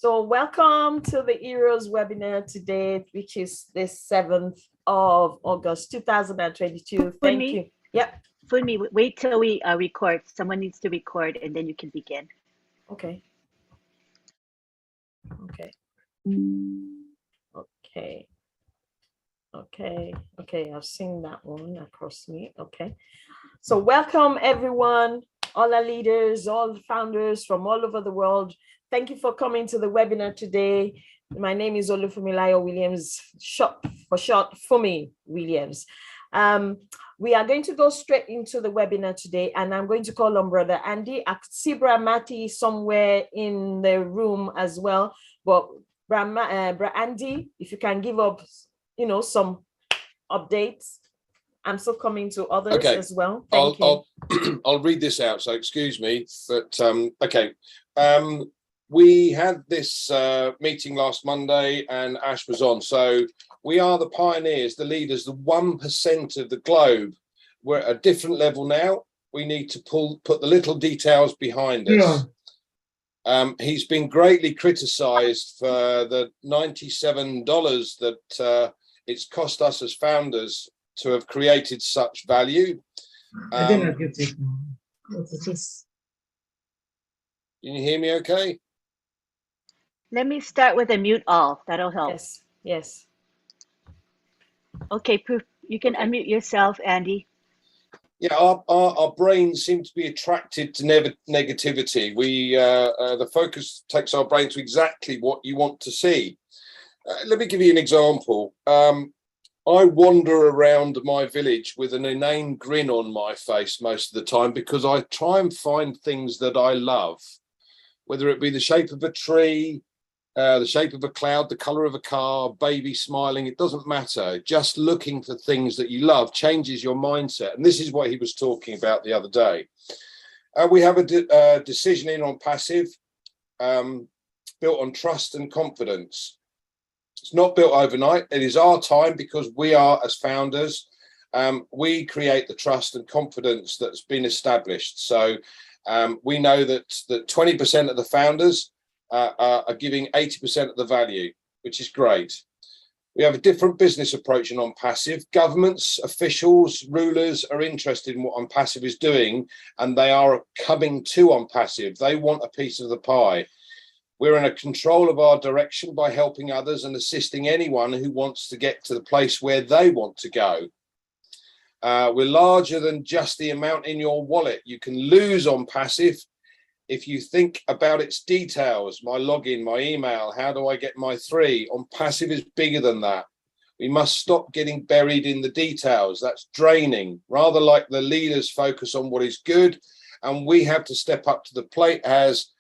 So welcome to the Heroes webinar today, which is the 7th of August, 2022. Thank you. Yep. Funmi, wait till we record. Someone needs to record and then you can begin. Okay. Okay. Okay. Okay. Okay. I've seen that one across me. Okay. So welcome everyone, all our leaders, all founders from all over the world. Thank you for coming to the webinar today. My name is Olufumilayo Williams, for short, Fumi Williams. We are going to go straight into the webinar today, and I'm going to call on Brother Andy. I could see Mati somewhere in the room as well, but Brother Andy, if you can give up, some updates. I'm still coming to others as well. Thank you. I'll read this out, so excuse me, but okay. We had this meeting last Monday and Ash was on. So we are the pioneers, the leaders, the 1% of the globe. We're at a different level now. We need to put the little details behind us. Yeah. He's been greatly criticized for the $97 that it's cost us as founders to have created such value. I didn't get it. What is this? Can you hear me okay? Let me start with a mute all. That'll help. Yes, yes. Okay, you can unmute yourself, Andy. Yeah, our brains seem to be attracted to negativity. The focus takes our brain to exactly what you want to see. Let me give you an example. I wander around my village with an inane grin on my face most of the time because I try and find things that I love, whether it be the shape of a tree, the shape of a cloud, the color of a car, baby smiling, it doesn't matter. Just looking for things that you love changes your mindset. And this is what he was talking about the other day. We have a decision in ONPASSIVE built on trust and confidence. It's not built overnight. It is our time because we are, as founders, we create the trust and confidence that's been established. So we know that 20% of the founders are giving 80% of the value, which is great. We have a different business approach in ONPASSIVE. Governments, officials, rulers are interested in what ONPASSIVE is doing, and they are coming to ONPASSIVE. They want a piece of the pie. We're in a control of our direction by helping others and assisting anyone who wants to get to the place where they want to go. We're larger than just the amount in your wallet. You can lose ONPASSIVE if you think about its details, my login, my email, how do I get my 3? ONPASSIVE is bigger than that. We must stop getting buried in the details. That's draining. Rather like the leaders focus on what is good, and we have to step up to the plate as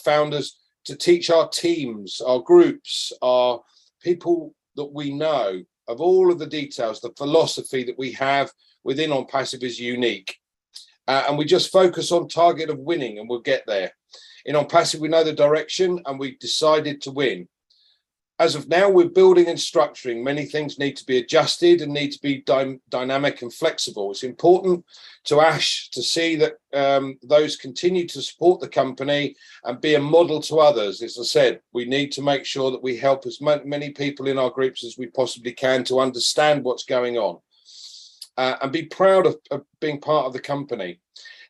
founders to teach our teams, our groups, our people that we know of all of the details. The philosophy that we have within ONPASSIVE is unique. And we just focus on target of winning and we'll get there. In ONPASSIVE, we know the direction and we've decided to win. As of now, we're building and structuring. Many things need to be adjusted and need to be dynamic and flexible. It's important to Ash to see that those continue to support the company and be a model to others. As I said, we need to make sure that we help as many people in our groups as we possibly can to understand what's going on and be proud of being part of the company.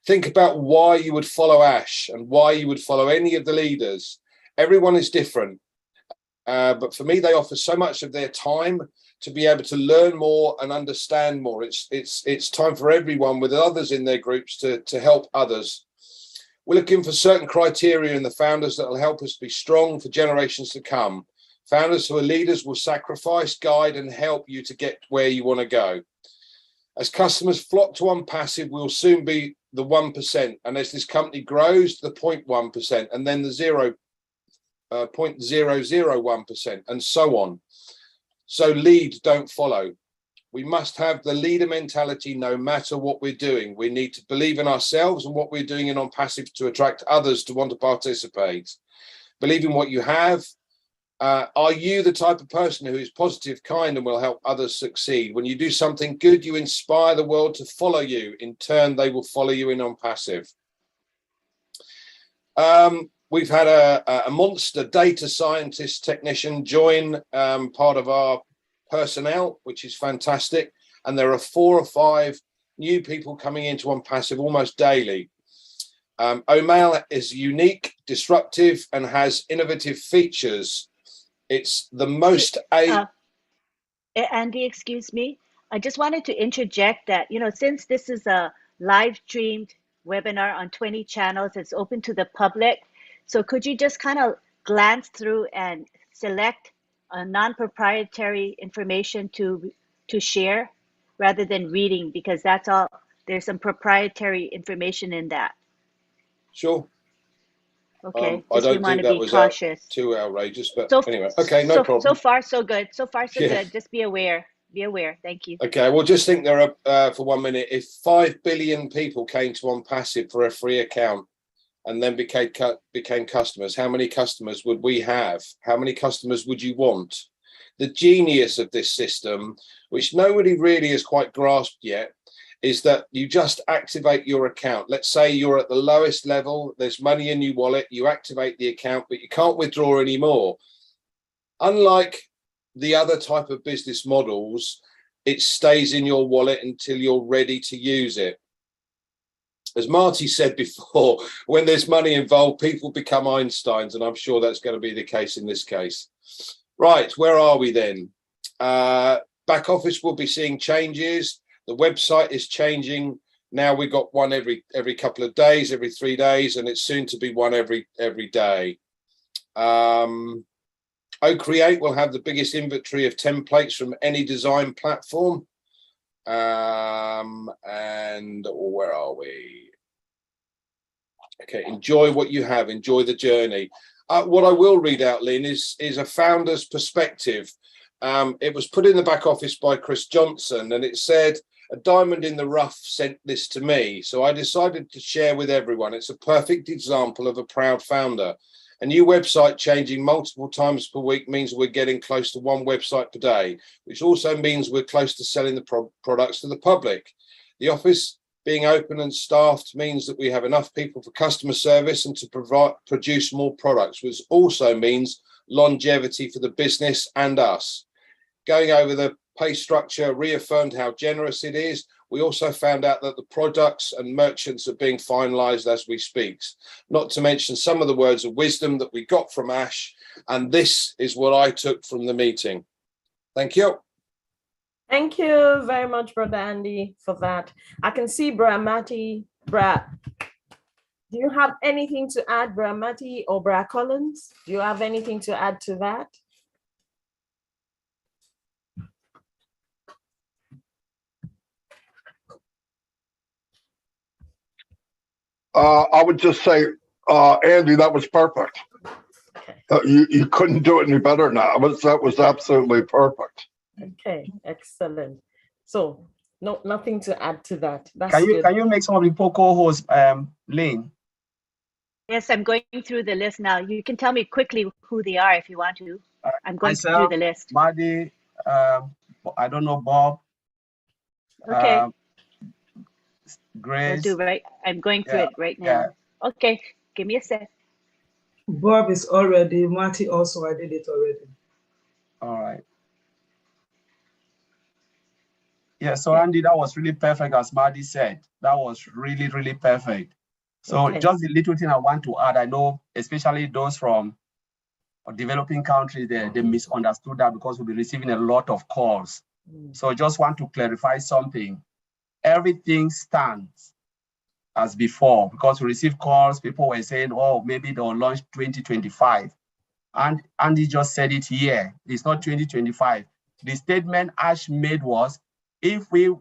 Think about why you would follow Ash and why you would follow any of the leaders. Everyone is different. But for me, they offer so much of their time to be able to learn more and understand more. It's time for everyone with others in their groups to help others. We're looking for certain criteria in the founders that will help us be strong for generations to come. Founders who are leaders will sacrifice, guide, and help you to get where you want to go. As customers flock to ONPASSIVE, we'll soon be the 1%. And as this company grows, the 0.1%, and then the 0.001%, and so on. So lead, don't follow. We must have the leader mentality no matter what we're doing. We need to believe in ourselves and what we're doing in ONPASSIVE to attract others to want to participate. Believe in what you have. Are you the type of person who is positive, kind, and will help others succeed? When you do something good, you inspire the world to follow you. In turn, they will follow you in ONPASSIVE. we've had a monster data scientist technician join part of our personnel, which is fantastic. And there are 4 or 5 new people coming into ONPASSIVE almost daily. Omail is unique, disruptive, and has innovative features. It's the most Andy, excuse me. I just wanted to interject that, you know, since this is a live streamed webinar on 20 channels, it's open to the public. So could you just kind of glance through and select a non-proprietary information to share rather than reading, because that's all, there's some proprietary information in that. Sure. Okay, I don't think that was cautious. too outrageous, but anyway, okay, no problem. So far, so good. So far, so good. Just be aware. Be aware. Thank you. Okay, well, just think there are, for 1 minute, if 5 billion people came to ONPASSIVE for a free account and then became customers, how many customers would we have? How many customers would you want? The genius of this system, which nobody really has quite grasped yet, is that you just activate your account. Let's say you're at the lowest level, there's money in your wallet, you activate the account, but you can't withdraw anymore. Unlike the other type of business models, it stays in your wallet until you're ready to use it. As Marty said before, when there's money involved, people become Einsteins, and I'm sure that's going to be the case in this case. Right, where are we then? Back office will be seeing changes. The website is changing. Now we've got one every couple of days, every 3 days, and it's soon to be one every day. OCreate will have the biggest inventory of templates from any design platform. And where are we? Okay, enjoy what you have, enjoy the journey. What I will read out, Lynn, is a founder's perspective. It was put in the back office by Chris Johnson, and it said, "A diamond in the rough sent this to me, so I decided to share with everyone. It's a perfect example of a proud founder. A new website changing multiple times per week means we're getting close to 1 website per day, which also means we're close to selling the products to the public. The office being open and staffed means that we have enough people for customer service and to produce more products, which also means longevity for the business and us. Going over the pay structure reaffirmed how generous it is. We also found out that the products and merchants are being finalized as we speak, not to mention some of the words of wisdom that we got from Ash. And this is what I took from the meeting." Thank you. Thank you very much, Brother Andy, for that. I can see Bra Matty. Bra, do you have anything to add, Bra Matty or Bra Collins? Do you have anything to add to that? I would just say, Andy, that was perfect. Okay. You couldn't do it any better now. That was absolutely perfect. Okay, excellent. So nothing to add to that. That's can you make some of the co-hosts, Lynn? Yes, I'm going through the list now. You can tell me quickly who they are if you want to. I'm going through the list. Maddie, I don't know, Bob. Okay. Grace. I'm going through it right now. Yeah. Okay, give me a sec. Bob is already, Marty also, I did it already. All right. Yeah, so Andy, that was really perfect, as Marty said. That was really, really perfect. So just the little thing I want to add, I know, especially those from developing countries, they misunderstood that because we'll be receiving a lot of calls. So just want to clarify something. Everything stands as before, because we received calls, people were saying, oh, maybe they'll launch 2025. And Andy just said it here. It's not 2025. The statement Ash made was, if we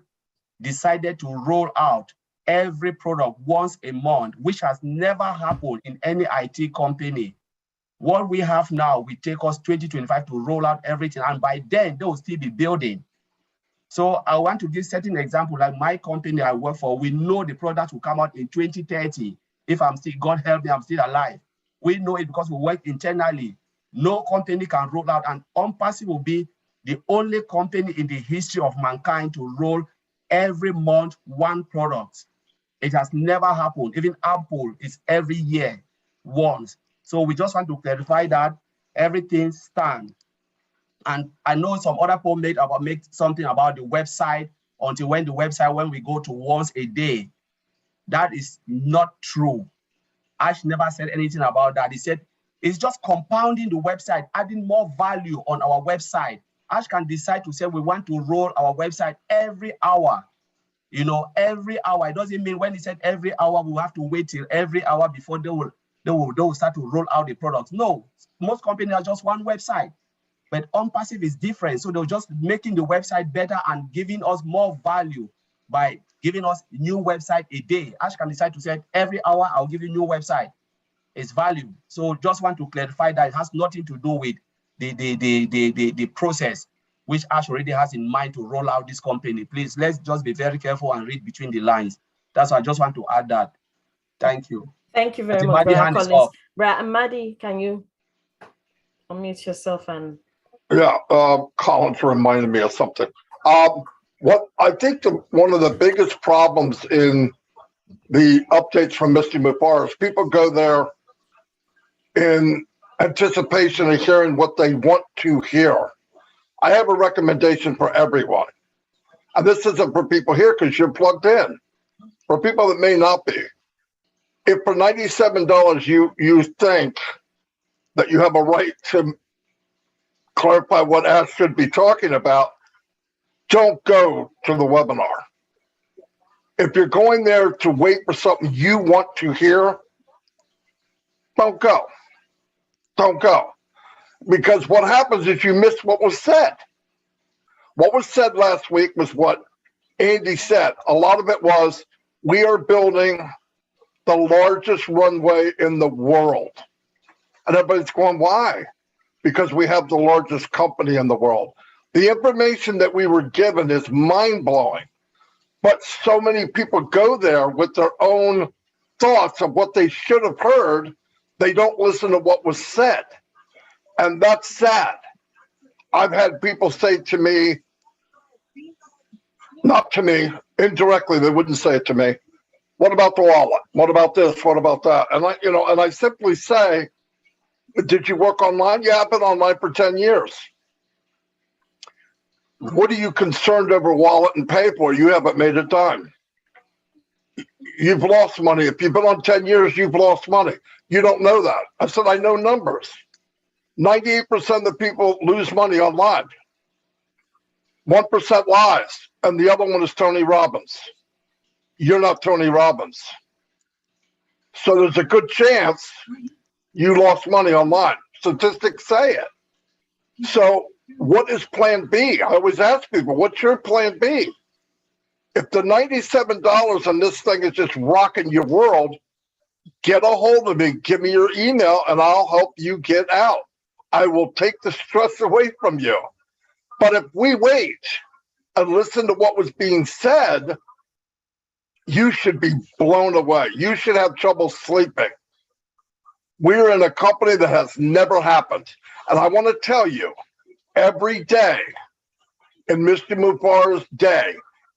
decided to roll out every product once a month, which has never happened in any IT company, what we have now will take us 2025 to roll out everything. And by then, they will still be building. So I want to give certain example, like my company I work for, we know the product will come out in 2030. If I'm still, God help me, I'm still alive. We know it because we work internally. No company can roll out, and ONPASSIVE will be the only company in the history of mankind to roll every month 1 product. It has never happened. Even Apple is every year once. So we just want to clarify that everything stands. And I know some other people make something about the website until when we go to once a day. That is not true. Ash never said anything about that. He said it's just compounding the website, adding more value on our website. Ash can decide to say we want to roll our website every hour. You know, every hour. It doesn't mean when he said every hour, we have to wait till every hour before they will start to roll out the products. No, most companies are just one website. But ONPASSIVE is different. So they're just making the website better and giving us more value by giving us new website a day. Ash can decide to say every hour I'll give you a new website. It's value. So just want to clarify that it has nothing to do with the process which Ash already has in mind to roll out this company. Please, let's just be very careful and read between the lines. That's why I just want to add that. Thank you. Thank you very much, Brother Collins. Brother Maddie, can you unmute yourself and... Yeah, Collins reminded me of something. What I think one of the biggest problems in the updates from Mr. Mufar is people go there in anticipation of hearing what they want to hear. I have a recommendation for everyone. And this isn't for people here because you're plugged in. For people that may not be. If for $97 you think that you have a right to clarify what Ash should be talking about, don't go to the webinar. If you're going there to wait for something you want to hear, don't go. Don't go. Because what happens is you miss what was said. What was said last week was what Andy said. A lot of it was, we are building the largest runway in the world. And everybody's going, why? Because we have the largest company in the world. The information that we were given is mind-blowing. But so many people go there with their own thoughts of what they should have heard. They don't listen to what was said. And that's sad. I've had people say to me, not to me, indirectly, they wouldn't say it to me. What about the wallet? What about this? What about that? And I simply say, did you work online? Yeah, I've been online for 10 years. What are you concerned over wallet and pay for? You haven't made a dime. You've lost money. If you've been on 10 years, you've lost money. You don't know that. I said, I know numbers. 98% of the people lose money online. 1% lies, and the other one is Tony Robbins. You're not Tony Robbins. So there's a good chance you lost money online. Statistics say it. So what is plan B? I always ask people, what's your plan B? If the $97 on this thing is just rocking your world, get a hold of me. Give me your email, and I'll help you get out. I will take the stress away from you. But if we wait and listen to what was being said, you should be blown away. You should have trouble sleeping. We're in a company that has never happened. And I want to tell you, every day in Mr. Mufar's day,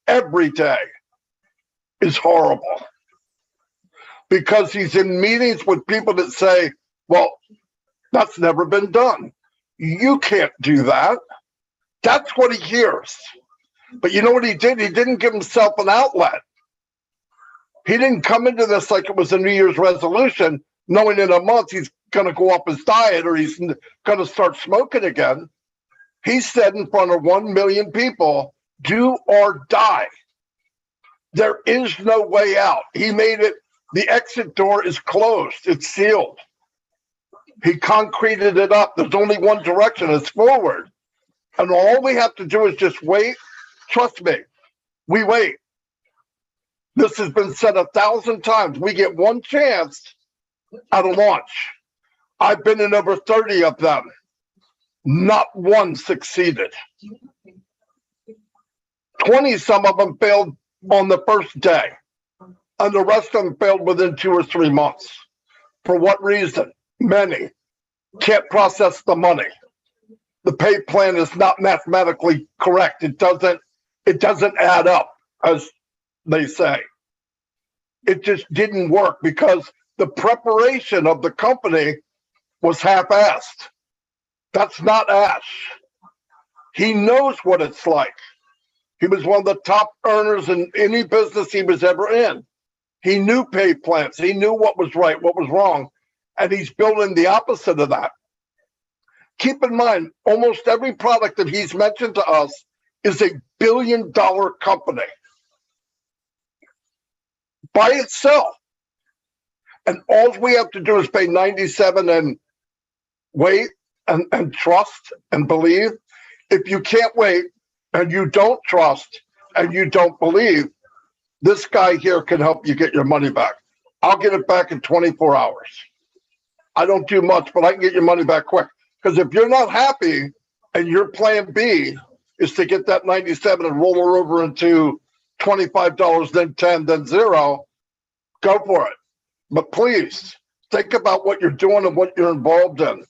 every day is horrible. Because he's in meetings with people that say, well, that's never been done. You can't do that. That's what he hears. But you know what he did? He didn't give himself an outlet. He didn't come into this like it was a New Year's resolution, knowing in a month he's going to go up his diet or he's going to start smoking again. He said in front of 1 million people, do or die. There is no way out. He made it, the exit door is closed. It's sealed. He concreted it up. There's only one direction, it's forward. And all we have to do is just wait. Trust me, we wait. This has been said 1,000 times. We get one chance at a launch. I've been in over 30 of them. Not one succeeded. 20, some of them failed on the first day. And the rest of them failed within 2 or 3 months. For what reason? Many can't process the money. The pay plan is not mathematically correct. It doesn't add up, as they say. It just didn't work because the preparation of the company was half-assed. That's not Ash. He knows what it's like. He was one of the top earners in any business he was ever in. He knew pay plans. He knew what was right, what was wrong. And he's building the opposite of that. Keep in mind, almost every product that he's mentioned to us is a billion-dollar company by itself. And all we have to do is pay 97 and wait and trust and believe. If you can't wait and you don't trust and you don't believe, this guy here can help you get your money back. I'll get it back in 24 hours. I don't do much, but I can get your money back quick. Because if you're not happy and your plan B is to get that 97 and roll her over into $25, then 10, then 0, go for it. But please think about what you're doing and what you're involved in.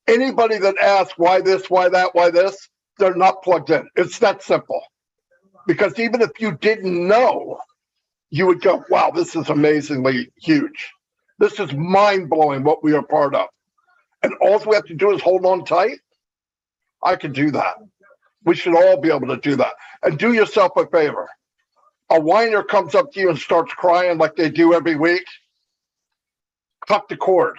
Anybody that asks why this, why that, why this, they're not plugged in. It's that simple. Because even if you didn't know, you would go, wow, this is amazingly huge. This is mind-blowing what we are part of. And all we have to do is hold on tight. I can do that. We should all be able to do that. And do yourself a favor. A whiner comes up to you and starts crying like they do every week. Cut the cord.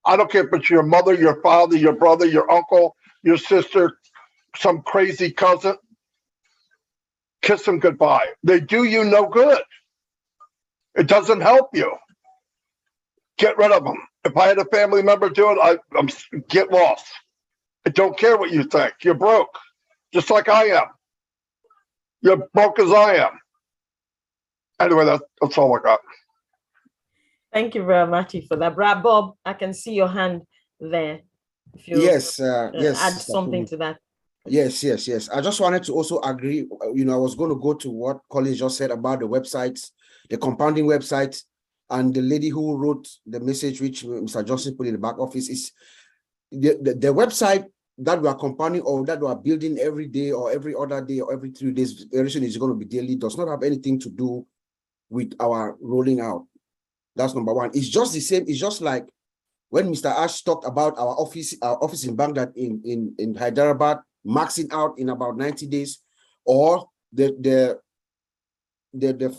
I don't care if it's your mother, your father, your brother, your uncle, your sister, some crazy cousin. Kiss them goodbye. They do you no good. It doesn't help you. Get rid of them. If I had a family member do it, I'm get lost. I don't care what you think. You're broke, just like I am. You're broke as I am. Anyway, that's all I got. Thank you very much for that. Brad Bob, I can see your hand there. If you yes, add something to that. Yes. I just wanted to also agree. I was going to go to what Colin just said about the websites, the compounding websites, and the lady who wrote the message, which Mr. Johnson put in the back office, is the website that we are compounding or that we are building every day or every other day or every 3 days, very soon is going to be daily, does not have anything to do with our rolling out. That's number one. It's just the same. It's just like when Mr. Ash talked about our office in Baghdad in Hyderabad, maxing out in about 90 days, or the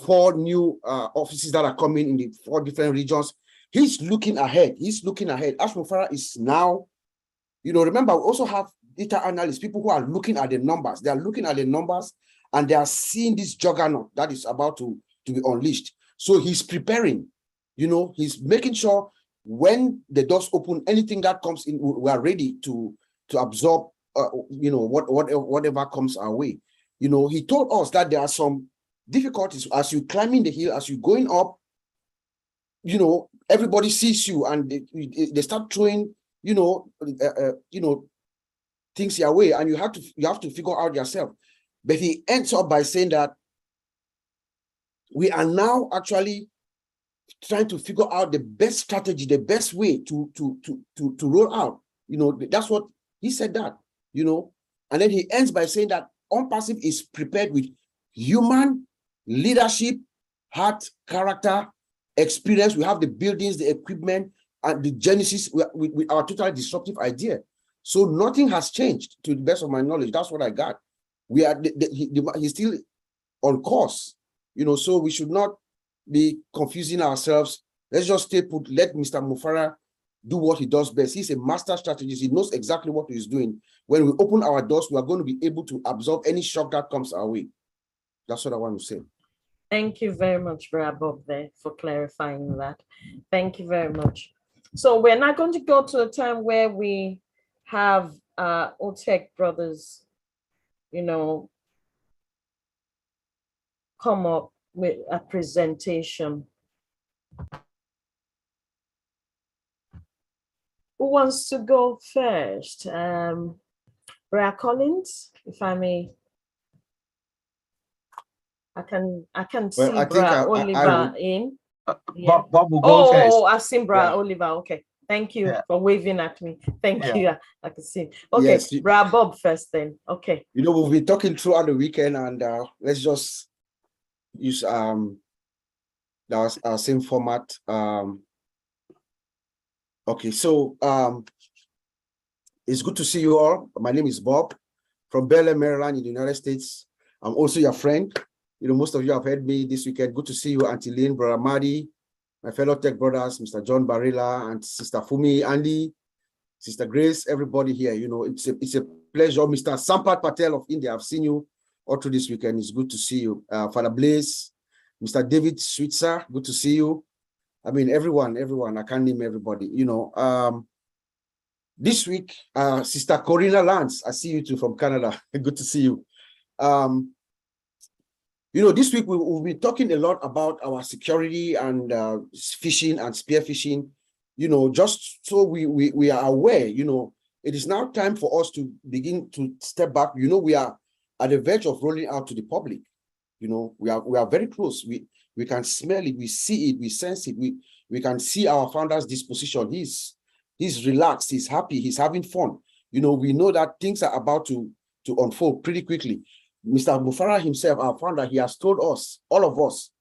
4 new offices that are coming in the 4 different regions. He's looking ahead. Ash Mufara is now, remember, we also have data analysts, people who are looking at the numbers. They are looking at the numbers and they are seeing this juggernaut that is about to be unleashed. So he's preparing, he's making sure when the doors open, anything that comes in, we are ready to absorb, whatever comes our way. He told us that there are some difficulties as you climbing the hill, as you going up, everybody sees you and they start throwing, things your way, and you have to figure out yourself. But he ends up by saying that we are now actually trying to figure out the best strategy, the best way to roll out. That's what he said that, and then he ends by saying that ONPASSIVE is prepared with human leadership, heart, character, experience. We have the buildings, the equipment, and the genesis with our totally disruptive idea. So nothing has changed to the best of my knowledge. That's what I got. We are he's still on course, so we should not be confusing ourselves. Let's just stay put. Let Mr. Mufara do what he does best. He's a master strategist. He knows exactly what he's doing. When we open our doors, we are going to be able to absorb any shock that comes our way. That's what I want to say. Thank you very much, Brad Bob, there for clarifying that. Thank you very much. So we're not going to go to a time where we have OTEC brothers, come up with a presentation. Who wants to go first? Brad Collins, if I may. I can see Brad Oliver in. Yeah. Bob will go first. Oh, I've seen Brad Oliver. Okay. Thank you for waving at me. Thank you. I can see. Okay, yes, Brad Bob first then. Okay. We've been talking throughout the weekend, and let's just use our same format. Okay, so it's good to see you all. My name is Bob from Bel Air, Maryland, in the United States. I'm also your friend. You know, most of you have heard me this weekend. Good to see you, Auntie Lynn, Brother Madi, my fellow tech brothers, Mr. John Barilla, and Sister Fumi, Andy, Sister Grace, everybody here. You know, it's a pleasure. Mr. Sampath Patel of India, I've seen you all through this weekend. It's good to see you. Father Blaze, Mr. David Switzer, good to see you. I mean, everyone, I can't name everybody, you know. This week, Sister Corina Lance, I see you too from Canada. Good to see you. You know, this week we'll be talking a lot about our security and fishing and spear fishing, you know, just so we are aware, you know, it is now time for us to begin to step back. You know, we are at the verge of rolling out to the public. You know, we are very close. We can smell it, we see it, we sense it, we can see our founder's disposition. He's relaxed, he's happy, he's having fun. You know, we know that things are about to unfold pretty quickly. Mr. Mufara himself, our founder, he has told us, all of us,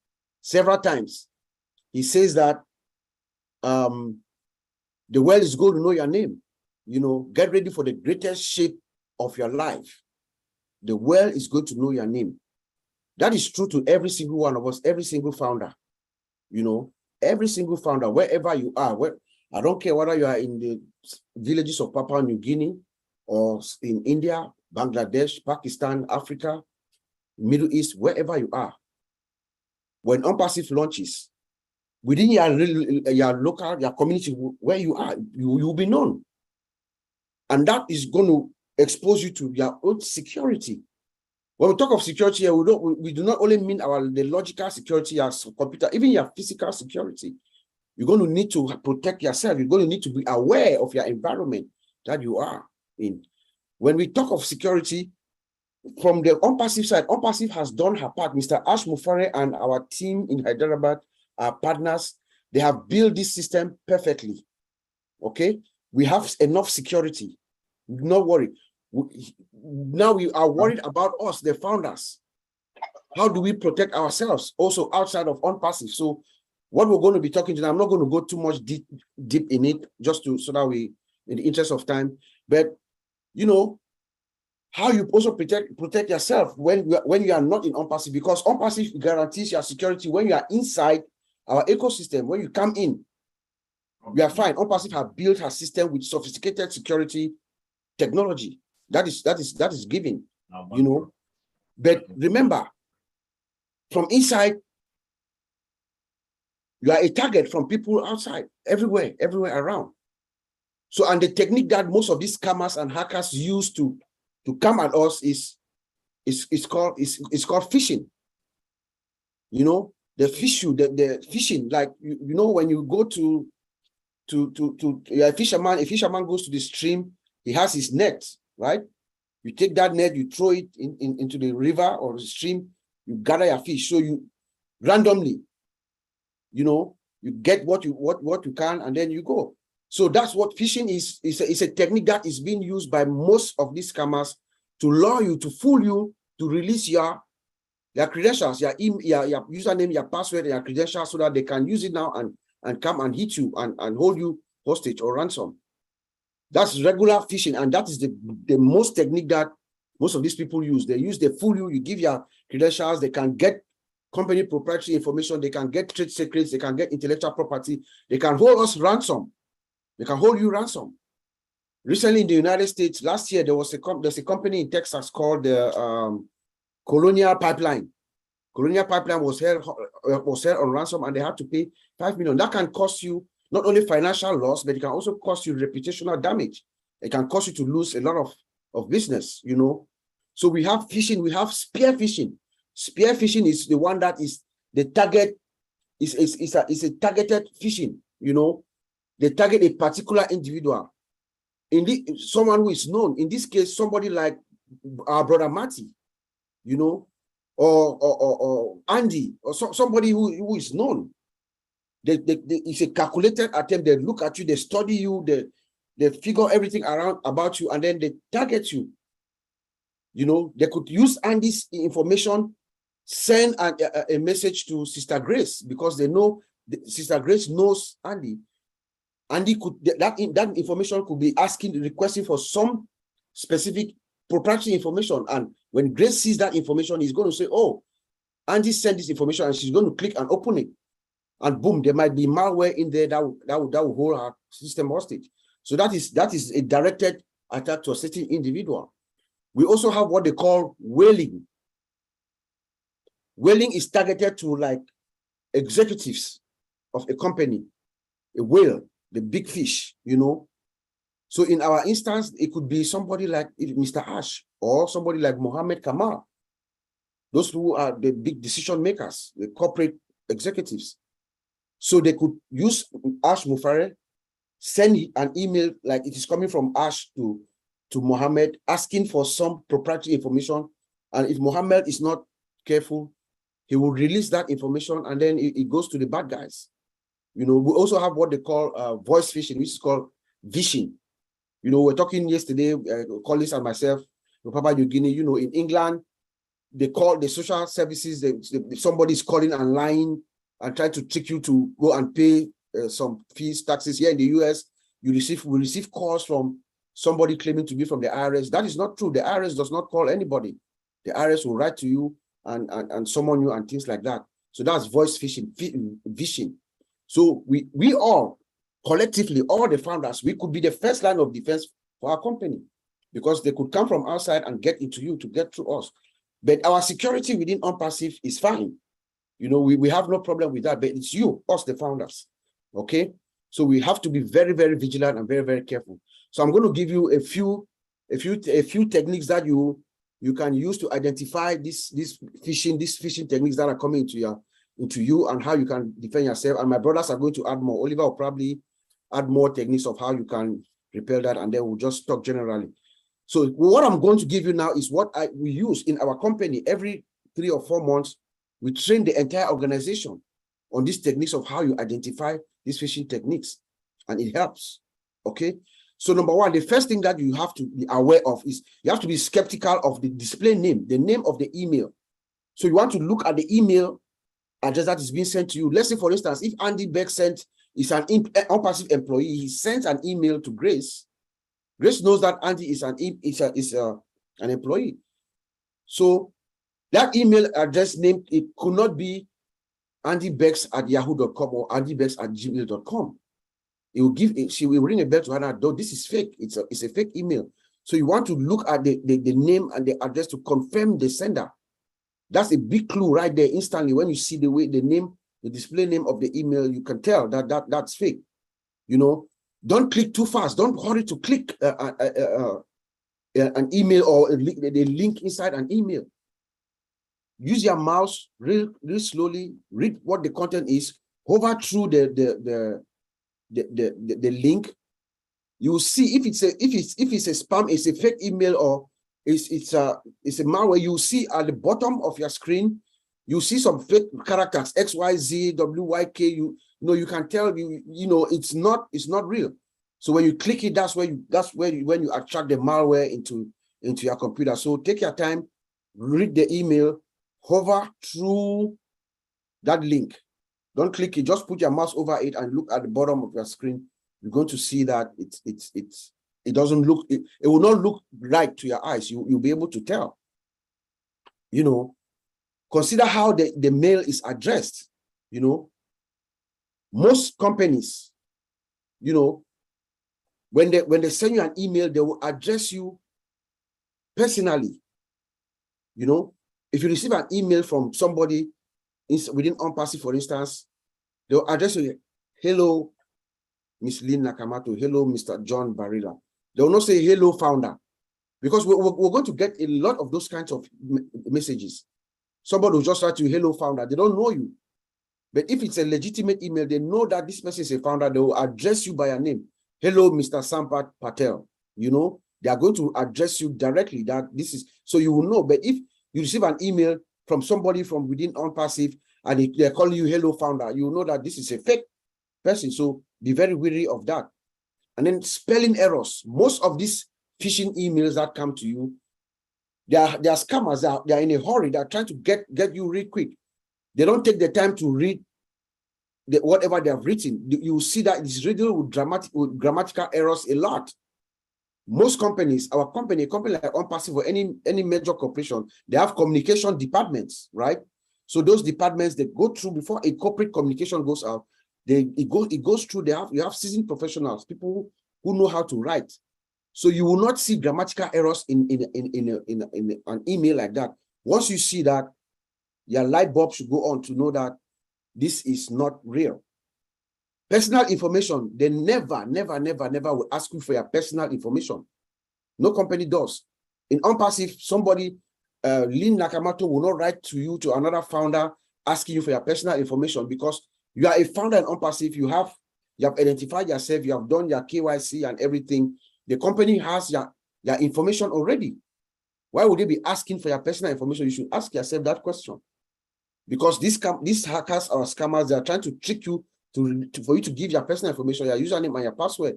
several times. He says that the world is going to know your name. You know, get ready for the greatest shape of your life. The world is going to know your name. That is true to every single one of us, every single founder. You know, every single founder, wherever you are, I don't care whether you are in the villages of Papua New Guinea or in India, Bangladesh, Pakistan, Africa, Middle East, wherever you are. When ONPASSIVE launches, within your local, your community, where you are, you will be known. And that is going to expose you to your own security. When we talk of security here, we do not only mean the logical security as computer, even your physical security. You're going to need to protect yourself. You're going to need to be aware of your environment that you are in. When we talk of security, from the ONPASSIVE side, ONPASSIVE has done her part. Mr. Ash Mufare and our team in Hyderabad, our partners, they have built this system perfectly. Okay? We have enough security. Do not worry. Now we are worried about us, the founders. How do we protect ourselves also outside of ONPASSIVE? So what we're going to be talking to, I'm not going to go too much deep in it, just so that we, in the interest of time, but you know, how you also protect yourself when you are not in ONPASSIVE, because ONPASSIVE guarantees your security when you are inside our ecosystem. When you come in, we are fine. ONPASSIVE have built her system with sophisticated security technology. That is given, you know. But remember, from inside, you are a target from people outside, everywhere around. So, and the technique that most of these scammers and hackers use to come at us is called phishing. You know, the phishing, like you know, when you go to a fisherman goes to the stream, he has his net, right? You take that net, you throw it into the river or the stream, you gather your fish. So you randomly, you know, you get what you can, and then you go. So that's what phishing is. It's a technique that is being used by most of these scammers to lure you, to fool you, to release your credentials, your username, your password, your credentials, so that they can use it now and come and hit you and hold you hostage or ransom. That's regular phishing, and that is the most technique that most of these people use. They fool you, you give your credentials, they can get company proprietary information, they can get trade secrets, they can get intellectual property, they can hold us ransom. They can hold you ransom. Recently in the United States, last year, there's a company in Texas called the Colonial Pipeline. Colonial Pipeline was held on ransom, and they had to pay $5 million. That can cost you not only financial loss, but it can also cost you reputational damage. It can cause you to lose a lot of business, you know. So we have phishing, we have spear phishing. Spear phishing is the one that is the target, is a targeted phishing, you know. They target a particular individual. Someone who is known, in this case, somebody like our brother Matty, you know, or Andy, or somebody who is known. It's a calculated attempt. They look at you, they study you, they figure everything around about you, and then they target you. You know, they could use Andy's information, send a message to Sister Grace, because they know Sister Grace knows Andy. and that information could be requesting for some specific proprietary information. And when Grace sees that information, he's going to say, oh, Andy sent this information, and she's going to click and open it. And boom, there might be malware in there that will hold our system hostage. So that is a directed attack to a certain individual. We also have what they call whaling. Whaling is targeted to like executives of a company, a whale, the big fish, you know. So in our instance, it could be somebody like Mr. Ash or somebody like Mohammed Kamal. Those who are the big decision makers, the corporate executives. So they could use Ash Mufare, send an email like it is coming from Ash to Mohammed, asking for some proprietary information. And if Mohammed is not careful, he will release that information, and then it goes to the bad guys. You know, we also have what they call voice phishing, which is called vishing. You know, we're talking yesterday, colleagues and myself, Papa New Guinea, you know, in England, they call the social services, somebody's calling and lying and trying to trick you to go and pay some fees, taxes. Here in the US, we receive calls from somebody claiming to be from the IRS. That is not true. The IRS does not call anybody. The IRS will write to you and summon you and things like that. So that's voice phishing, vishing. So we all, collectively, all the founders, we could be the first line of defense for our company, because they could come from outside and get into you to get through us. But our security within ONPASSIVE is fine. You know, we have no problem with that, but it's you, us, the founders. Okay? So we have to be very, very vigilant and very, very careful. So I'm going to give you a few techniques that you can use to identify these phishing techniques that are coming into you and how you can defend yourself. And my brothers are going to add more. Oliver will probably add more techniques of how you can repel that, and then we'll just talk generally. So what I'm going to give you now is what we use in our company. Every 3 or 4 months, we train the entire organization on these techniques of how you identify these phishing techniques, and it helps. Okay. So number one, the first thing that you have to be aware of is you have to be skeptical of the display name, the name of the email. So you want to look at the email address that is being sent to you. Let's say, for instance, if Andy Beck is an ONPASSIVE employee, he sends an email to Grace. Grace knows that Andy is an employee. So that email address name, it could not be andybecks@yahoo.com or andybecks@gmail.com. She will ring a bell to her, though this is fake. It's a fake email. So you want to look at the name and the address to confirm the sender. That's a big clue right there instantly. When you see the name, the display name of the email, you can tell that's fake. You know, don't click too fast. Don't hurry to click an email or the link inside an email. Use your mouse real slowly. Read what the content is. Hover through the link. You will see if it's a spam, it's a fake email, or it's a malware. You see at the bottom of your screen, you see some fake characters, XYZ, WYK. You know, you can tell it's not real. So when you click it, that's when you attract the malware into your computer. So take your time, read the email, hover through that link. Don't click it, just put your mouse over it and look at the bottom of your screen. You're going to see that it doesn't look, it will not look right to your eyes. You'll be able to tell. You know, consider how the mail is addressed. You know, most companies, you know, when they send you an email, they will address you personally. You know, if you receive an email from somebody within ONPASSIVE, for instance, they'll address you, hello, Miss Lynn Nakamato, hello, Mr. John Barilla. They will not say hello, founder, because we're going to get a lot of those kinds of messages. Somebody will just write to you, hello, founder. They don't know you. But if it's a legitimate email, they know that this person is a founder. They will address you by your name. Hello, Mr. Sampat Patel. You know, they are going to address you directly. That this is, so you will know. But if you receive an email from somebody from within ONPASSIVE and they're calling you hello, founder, you will know that this is a fake person. So be very wary of that. And then spelling errors. Most of these phishing emails that come to you, they are scammers. They are in a hurry. They are trying to get you real quick. They don't take the time to read whatever they have written, you see that it's riddled with grammatical errors a lot. Most companies, our company, a company like ONPASSIVE or any major corporation, they have communication departments, right? So those departments, they go through before a corporate communication goes out. It goes through. You have seasoned professionals, people who know how to write. So you will not see grammatical errors in an email like that. Once you see that, your light bulb should go on to know that this is not real. Personal information, they never will ask you for your personal information. No company does. In ONPASSIVE, somebody, Lynn Nakamoto, will not write to you, to another founder, asking you for your personal information, because you are a founder in ONPASSIVE. You have identified yourself, you have done your KYC and everything. The company has your information already. Why would they be asking for your personal information? You should ask yourself that question. Because these hackers or scammers, they are trying to trick you for you to give your personal information, your username and your password.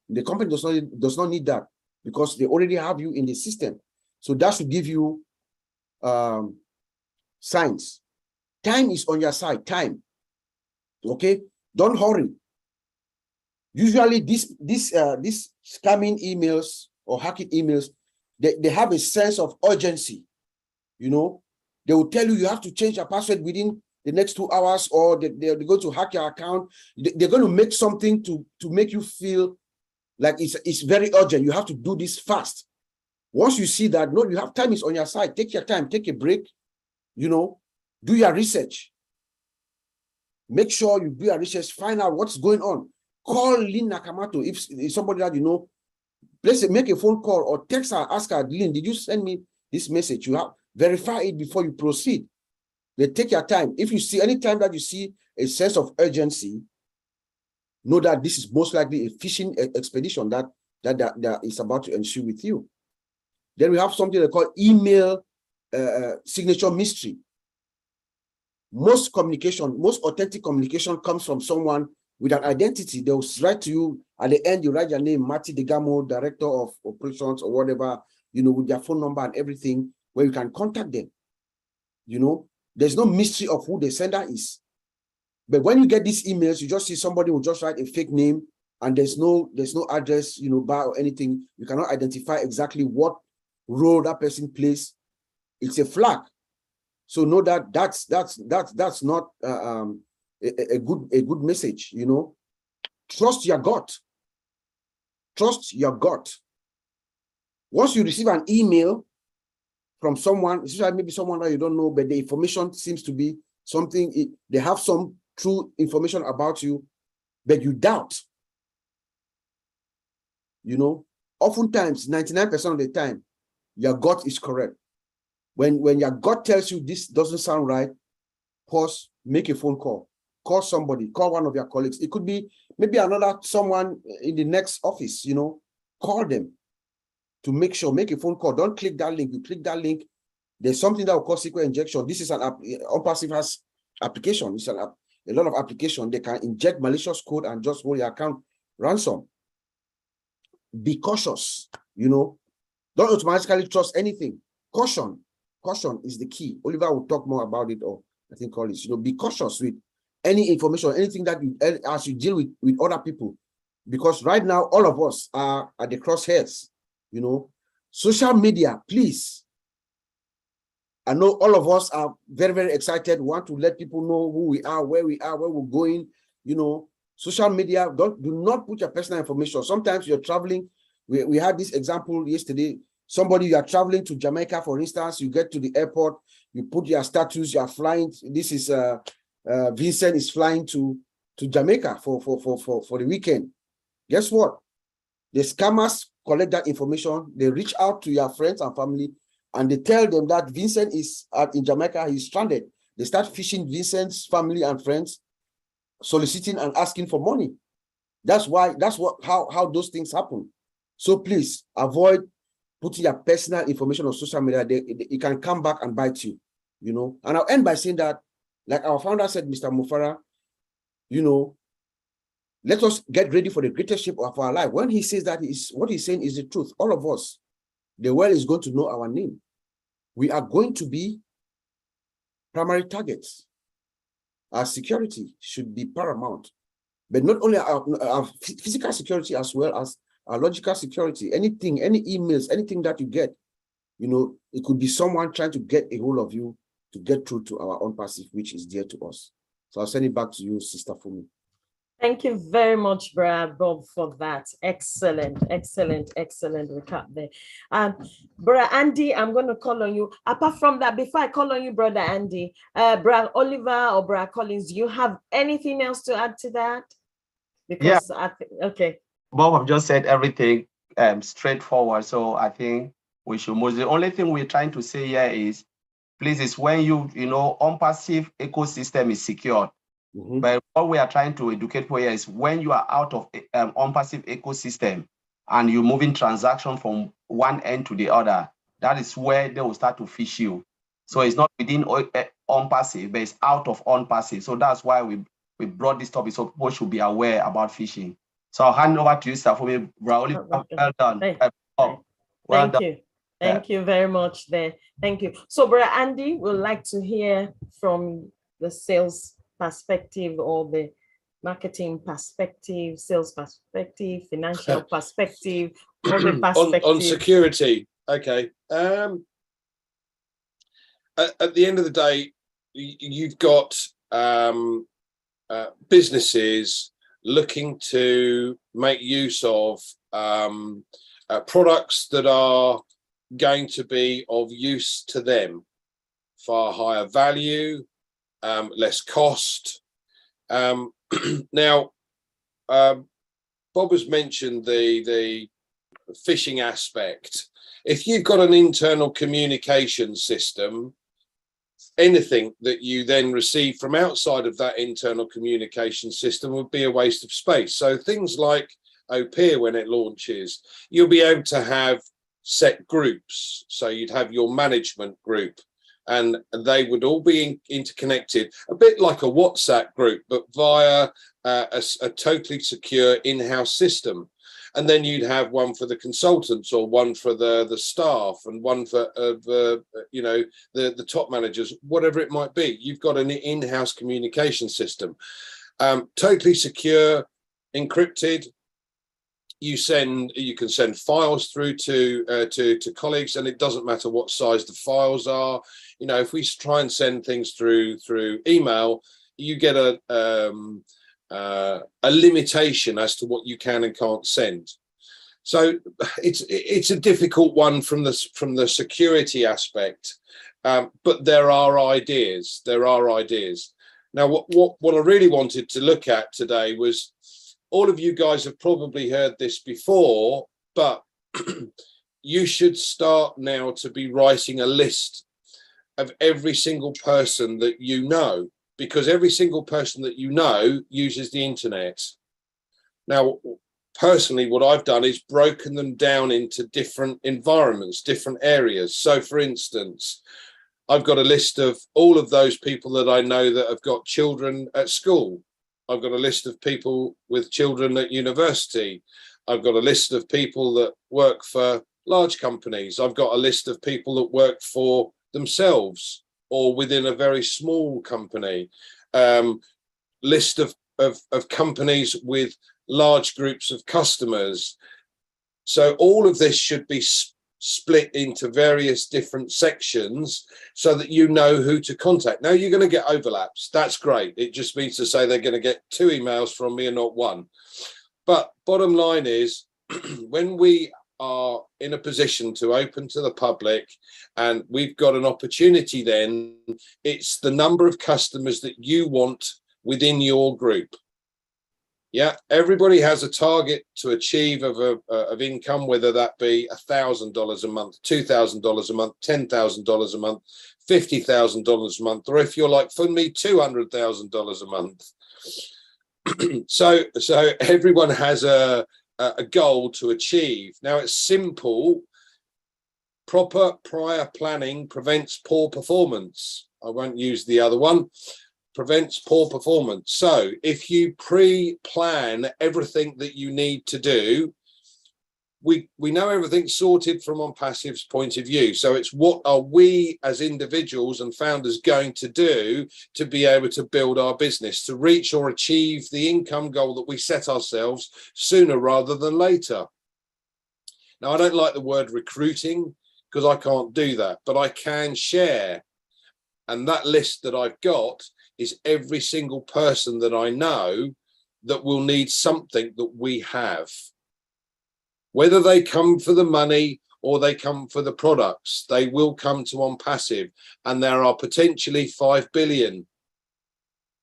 The company does not need that, because they already have you in the system. So that should give you signs. Time is on your side. Time. Okay, don't hurry. Usually, these scamming emails or hacking emails, they have a sense of urgency. You know, they will tell you have to change your password within the next 2 hours, or they're going to hack your account. They're going to make something to make you feel like it's very urgent. You have to do this fast. Once you see that, no, you have time is on your side. Take your time, take a break, you know, do your research. Make sure you do your research, find out what's going on. Call Lynn Nakamoto if somebody that you know. Make a phone call or text her, ask her, Lynn, did you send me this message? You have verify it before you proceed. Then take your time. If you see anytime that you see a sense of urgency, know that this is most likely a phishing expedition that is about to ensue with you. Then we have something they call email signature mystery. Most communication, most authentic communication comes from someone with an identity. They'll write to you at the end, you write your name, Marty Degamo, Director of Operations or whatever, you know, with their phone number and everything, where you can contact them. You know, there's no mystery of who the sender is. But when you get these emails, you just see somebody will just write a fake name and there's no address, you know, bar or anything. You cannot identify exactly what role that person plays. It's a flag. So know that that's not a good message, you know. Trust your gut. Trust your gut. Once you receive an email from someone, especially maybe someone that you don't know, but the information seems to be something, they have some true information about you, but you doubt. You know, oftentimes, 99% of the time, your gut is correct. When your gut tells you this doesn't sound right, pause, make a phone call. Call somebody, call one of your colleagues. It could be maybe someone in the next office, you know, call them to make sure, make a phone call. Don't click that link. You click that link, there's something that will cause SQL injection. This is an ONPASSIVE has application. It's a lot of application. They can inject malicious code and just hold your account ransom. Be cautious, you know. Don't automatically trust anything. Caution is the key. Oliver will talk more about it, or I think all this. You know, be cautious with any information, anything that as you deal with other people, because right now all of us are at the crosshairs. You know, social media, please. I know all of us are very, very excited. We want to let people know who we are, where we're going. You know, social media, do not put your personal information. Sometimes you're traveling. We had this example yesterday. Somebody, you are traveling to Jamaica, for instance, you get to the airport, you put your status, you are flying. This is Vincent is flying to Jamaica for the weekend. Guess what? The scammers collect that information. They reach out to your friends and family, and they tell them that Vincent is in Jamaica, he's stranded. They start phishing Vincent's family and friends, soliciting and asking for money. That's how those things happen. So please avoid putting your personal information on social media. It can come back and bite you, you know. And I'll end by saying that, like our founder said, Mr. Mufara, you know, let us get ready for the greatest shape of our life. When he says that, what he's saying is the truth. All of us, the world is going to know our name. We are going to be primary targets. our security should be paramount. But not only our physical security as well as our logical security. Anything, any emails, anything that you get, you know, it could be someone trying to get a hold of you to get through to our ONPASSIVE, which is dear to us. So I'll send it back to you, Sister Fumi. Thank you very much, Brother Bob, for that. Excellent recap there. Brother Andy, I'm going to call on you. Apart from that, before I call on you, Brother Andy, Brother Oliver or Brother Collins, do you have anything else to add to that? Because okay. Bob have just said everything straightforward. So I think we should move. The only thing we're trying to say here is, please, is when you know, ONPASSIVE ecosystem is secured. But what we are trying to educate for here is when you are out of ONPASSIVE ecosystem and you're moving transaction from one end to the other, that is where they will start to fish you. So it's not within ONPASSIVE, but it's out of ONPASSIVE. So that's why we brought this topic, so people should be aware about phishing. So I'll hand over to you, sir, for me, Raul. Well done. Thank you. Thank you very much there. Thank you. So, Brother Andy, we'd like to hear from the sales perspective or the marketing perspective, sales perspective, financial perspective, or the perspective. On security. Okay. At the end of the day, you've got businesses looking to make use of products that are going to be of use to them, far higher value, less cost. Now, Bob has mentioned the phishing aspect. If you've got an internal communication system, anything that you then receive from outside of that internal communication system would be a waste of space. So things like OPIR, when it launches, you'll be able to have set groups. So you'd have your management group, and they would all be interconnected, a bit like a WhatsApp group, but via a totally secure in-house system. And then you'd have one for the consultants, or one for the staff, and one for you know, the top managers, whatever it might be. You've got an in-house communication system, totally secure, encrypted. You can send files through to colleagues, and it doesn't matter what size the files are. You know, if we try and send things through email, you get a limitation as to what you can and can't send. So it's a difficult one from the security aspect, but there are ideas. Now, what I really wanted to look at today was, all of you guys have probably heard this before, but you should start now to be writing a list of every single person that you know, because every single person that you know uses the internet. Now, personally, what I've done is broken them down into different environments, different areas. So, for instance, I've got a list of all of those people that I know that have got children at school. I've got a list of people with children at university. I've got a list of people that work for large companies. I've got a list of people that work for themselves or within a very small company. List of companies with large groups of customers. So all of this should be split into various different sections so that you know who to contact. Now, you're going to get overlaps. That's great. It just means to say they're going to get 2 emails from me and not 1. But bottom line is, when we are in a position to open to the public and we've got an opportunity, then it's the number of customers that you want within your group. Yeah, everybody has a target to achieve of income, whether that be $1,000 a month, $2,000 a month, $10,000 a month, $50,000 a month, or if you're like for me, $200,000 a month. So everyone has a goal to achieve. Now, it's simple. Proper prior planning prevents poor performance. I won't use the other one. Prevents poor performance. So if you pre-plan everything that you need to do, we know everything's sorted from ONPASSIVE's point of view. So it's what are we as individuals and founders going to do to be able to build our business, to reach or achieve the income goal that we set ourselves sooner rather than later. Now, I don't like the word recruiting because I can't do that, but I can share. And that list that I've got is every single person that I know that will need something that we have. Whether they come for the money or they come for the products, they will come to ONPASSIVE, and there are potentially 5 billion.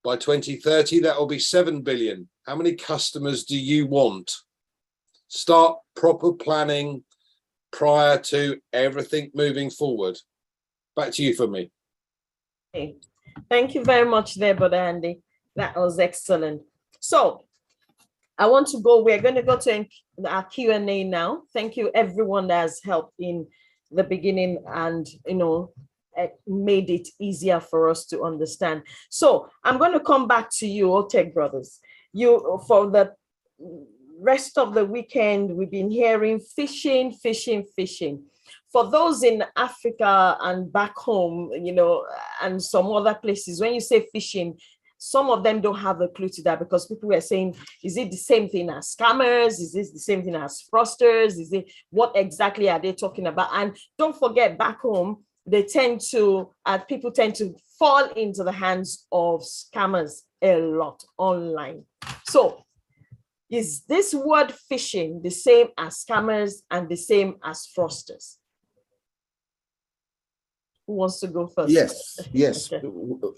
By 2030, that will be 7 billion. How many customers do you want? Start proper planning prior to everything moving forward. Back to you for me. Okay. Thank you very much there, Brother Andy. That was excellent. So we're going to go to our Q&A now. Thank you everyone that has helped in the beginning and, made it easier for us to understand. So I'm going to come back to you, Otech Brothers. For the rest of the weekend, we've been hearing fishing. For those in Africa and back home, and some other places, when you say fishing, some of them don't have a clue to that, because people were saying, is it the same thing as scammers? Is this the same thing as fraudsters? What exactly are they talking about? And don't forget, back home, people tend to fall into the hands of scammers a lot online. So is this word phishing the same as scammers and the same as fraudsters? Who wants to go first? Yes. Okay.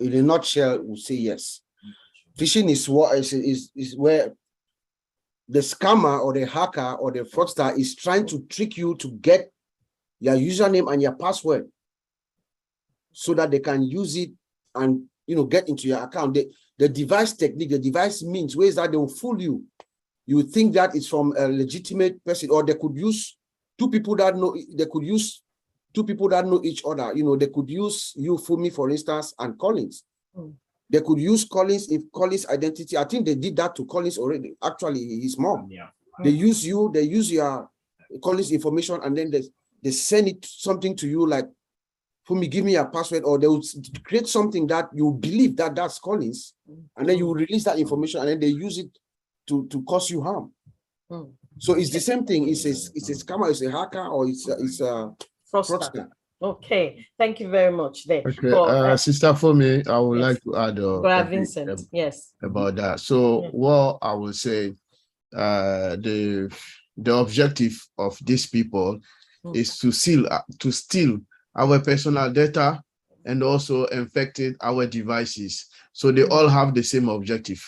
In a nutshell, we'll say yes. Phishing is where the scammer or the hacker or the fraudster is trying to trick you to get your username and your password so that they can use it and get into your account. The device technique, the device means ways that they will fool you. You think that it's from a legitimate person, or they could use two people that know. They could use two people that know each other. They could use you, Fumi, for instance, and Collins. They could use Collins if Collins' identity. I think they did that to Collins already. Actually, his mom. Yeah. They use you. They use your Collins information, and then they send it something to you like, Fumi, give me your password, or they will create something that you believe that that's Collins, and then you will release that information, and then they use it to cause you harm. So it's the same thing. It's a scammer, it's a hacker, or it's a fraudster. Okay, thank you very much there. Okay, Sister Fumi, I would like to add Vincent, yes, about that. So what I will say, the objective of these people is to steal our personal data and also infected our devices. So they all have the same objective.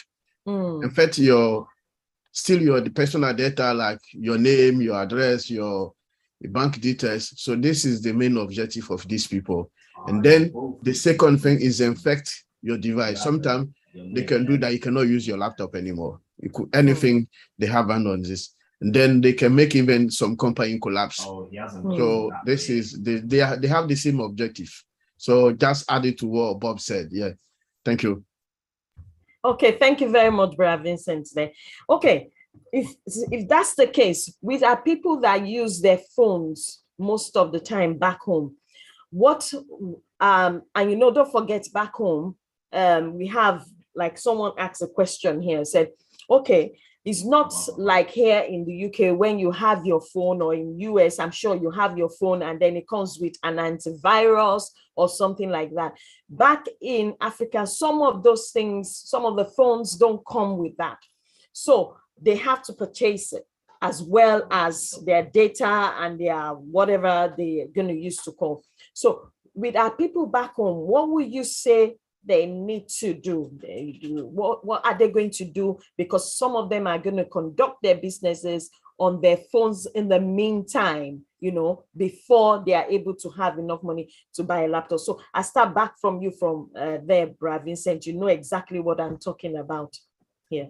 In fact, steal the personal data, like your name, your address, your bank details. So this is the main objective of these people. And then the second thing is infect your device. Sometimes they can do that. You cannot use your laptop anymore. Anything they have on this. And then they can make even some company collapse. So this is, they have the same objective. So just add it to what Bob said. Yeah, thank you. Okay, thank you very much, Brother Vincent there. Okay, if that's the case, with our people that use their phones most of the time back home, and don't forget, back home, we have, like, someone asked a question here, said, okay, it's not like here in the UK when you have your phone, or in US, I'm sure you have your phone and then it comes with an antivirus or something like that. Back in Africa, some of those things, some of the phones don't come with that. So they have to purchase it, as well as their data and their whatever they're going to use to call. So with our people back home, what would you say they need to do? What are they going to do? Because some of them are going to conduct their businesses on their phones in the meantime, before they are able to have enough money to buy a laptop. So I start back from you from there, Brother Vincent. You know exactly what I'm talking about here.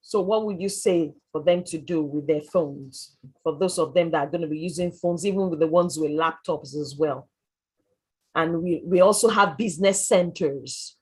So what would you say for them to do with their phones? For those of them that are going to be using phones, even with the ones with laptops as well. And we also have business centers.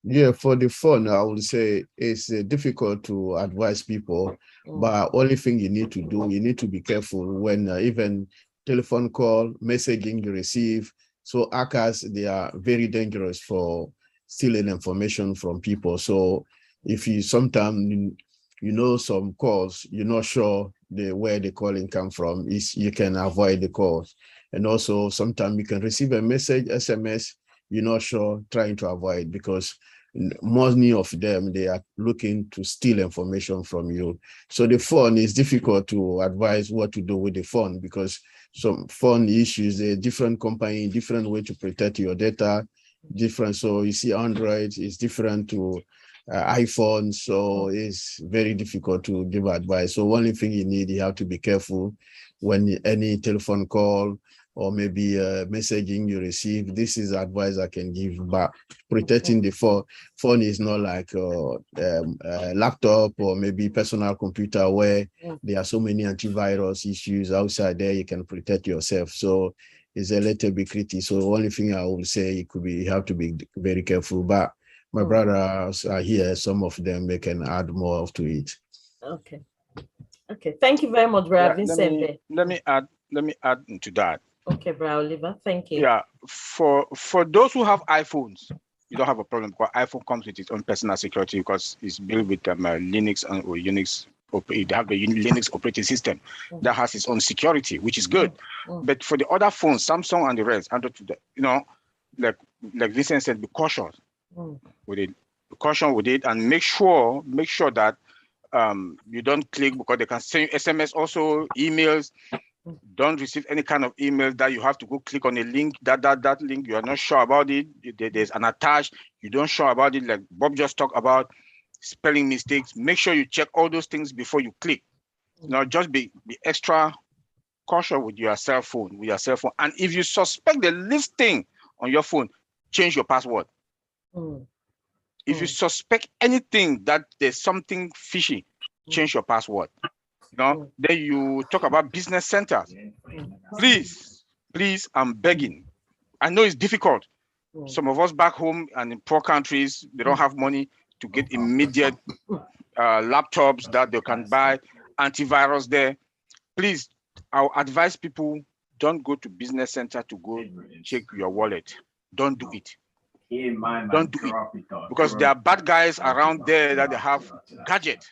Yeah, for the phone, I would say it's difficult to advise people, but only thing you need to do, you need to be careful when even telephone call, messaging you receive. So hackers, they are very dangerous for stealing information from people. So if you sometimes, you know, some calls, you're not sure where the calling come from, you can avoid the calls. And also sometimes you can receive a message, SMS, you're not sure, trying to avoid, because many of them, they are looking to steal information from you. So the phone is difficult to advise what to do with the phone, because some phone issues, a different company, different way to protect your data, different. So you see Android is different to iPhone, so it's very difficult to give advice. So only thing you have to be careful when any telephone call or maybe messaging you receive. This is advice I can give, but protecting the phone is not like a laptop or maybe personal computer where there are so many antivirus issues outside there. You can protect yourself. So it's a little bit critical. So the only thing I would say, you have to be very careful. But my brothers are here. Some of them, they can add more to it. Okay. Okay. Thank you very much, Brother Vincent. Let me add to that. Okay, Brother Oliver. Thank you. Yeah, for those who have iPhones, you don't have a problem, because iPhone comes with its own personal security, because it's built with Linux or Unix. They have the Linux operating system that has its own security, which is good. But for the other phones, Samsung and the rest, you know, like Vincent said, be cautious with it. Be cautious with it, and make sure that you don't click, because they can send you SMS, also emails. Don't receive any kind of email that you have to go click on a link, that link you are not sure about it. There's an attach, you don't sure about it, like Bob just talked about, spelling mistakes. Make sure you check all those things before you click. Now, just be extra cautious with your cell phone. And if you suspect the least thing on your phone, change your password. If you suspect anything that there's something fishy, change your password. You know, then you talk about business centers. Please, I'm begging. I know it's difficult. Some of us back home and in poor countries, they don't have money to get immediate laptops that they can buy, antivirus there. Please, I'll advise people, don't go to business center to go check your wallet. Don't do it. Don't do it, because there are bad guys around there that they have gadgets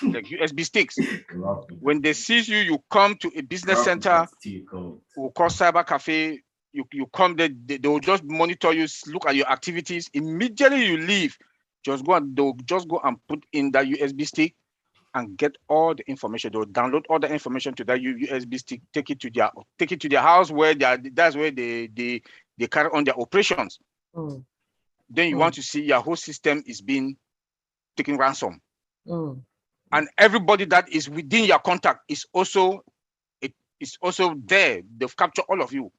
like USB sticks. When they seize you, you come to a business center, we'll call cyber cafe. You come there, they will just monitor you, look at your activities. Immediately you leave, they'll just go and put in that USB stick and get all the information. They'll download all the information to that USB stick, take it to their house, where that's where they carry on their operations. Then you want to see your whole system is being taken ransom. And everybody that is within your contact is also there. They've captured all of you.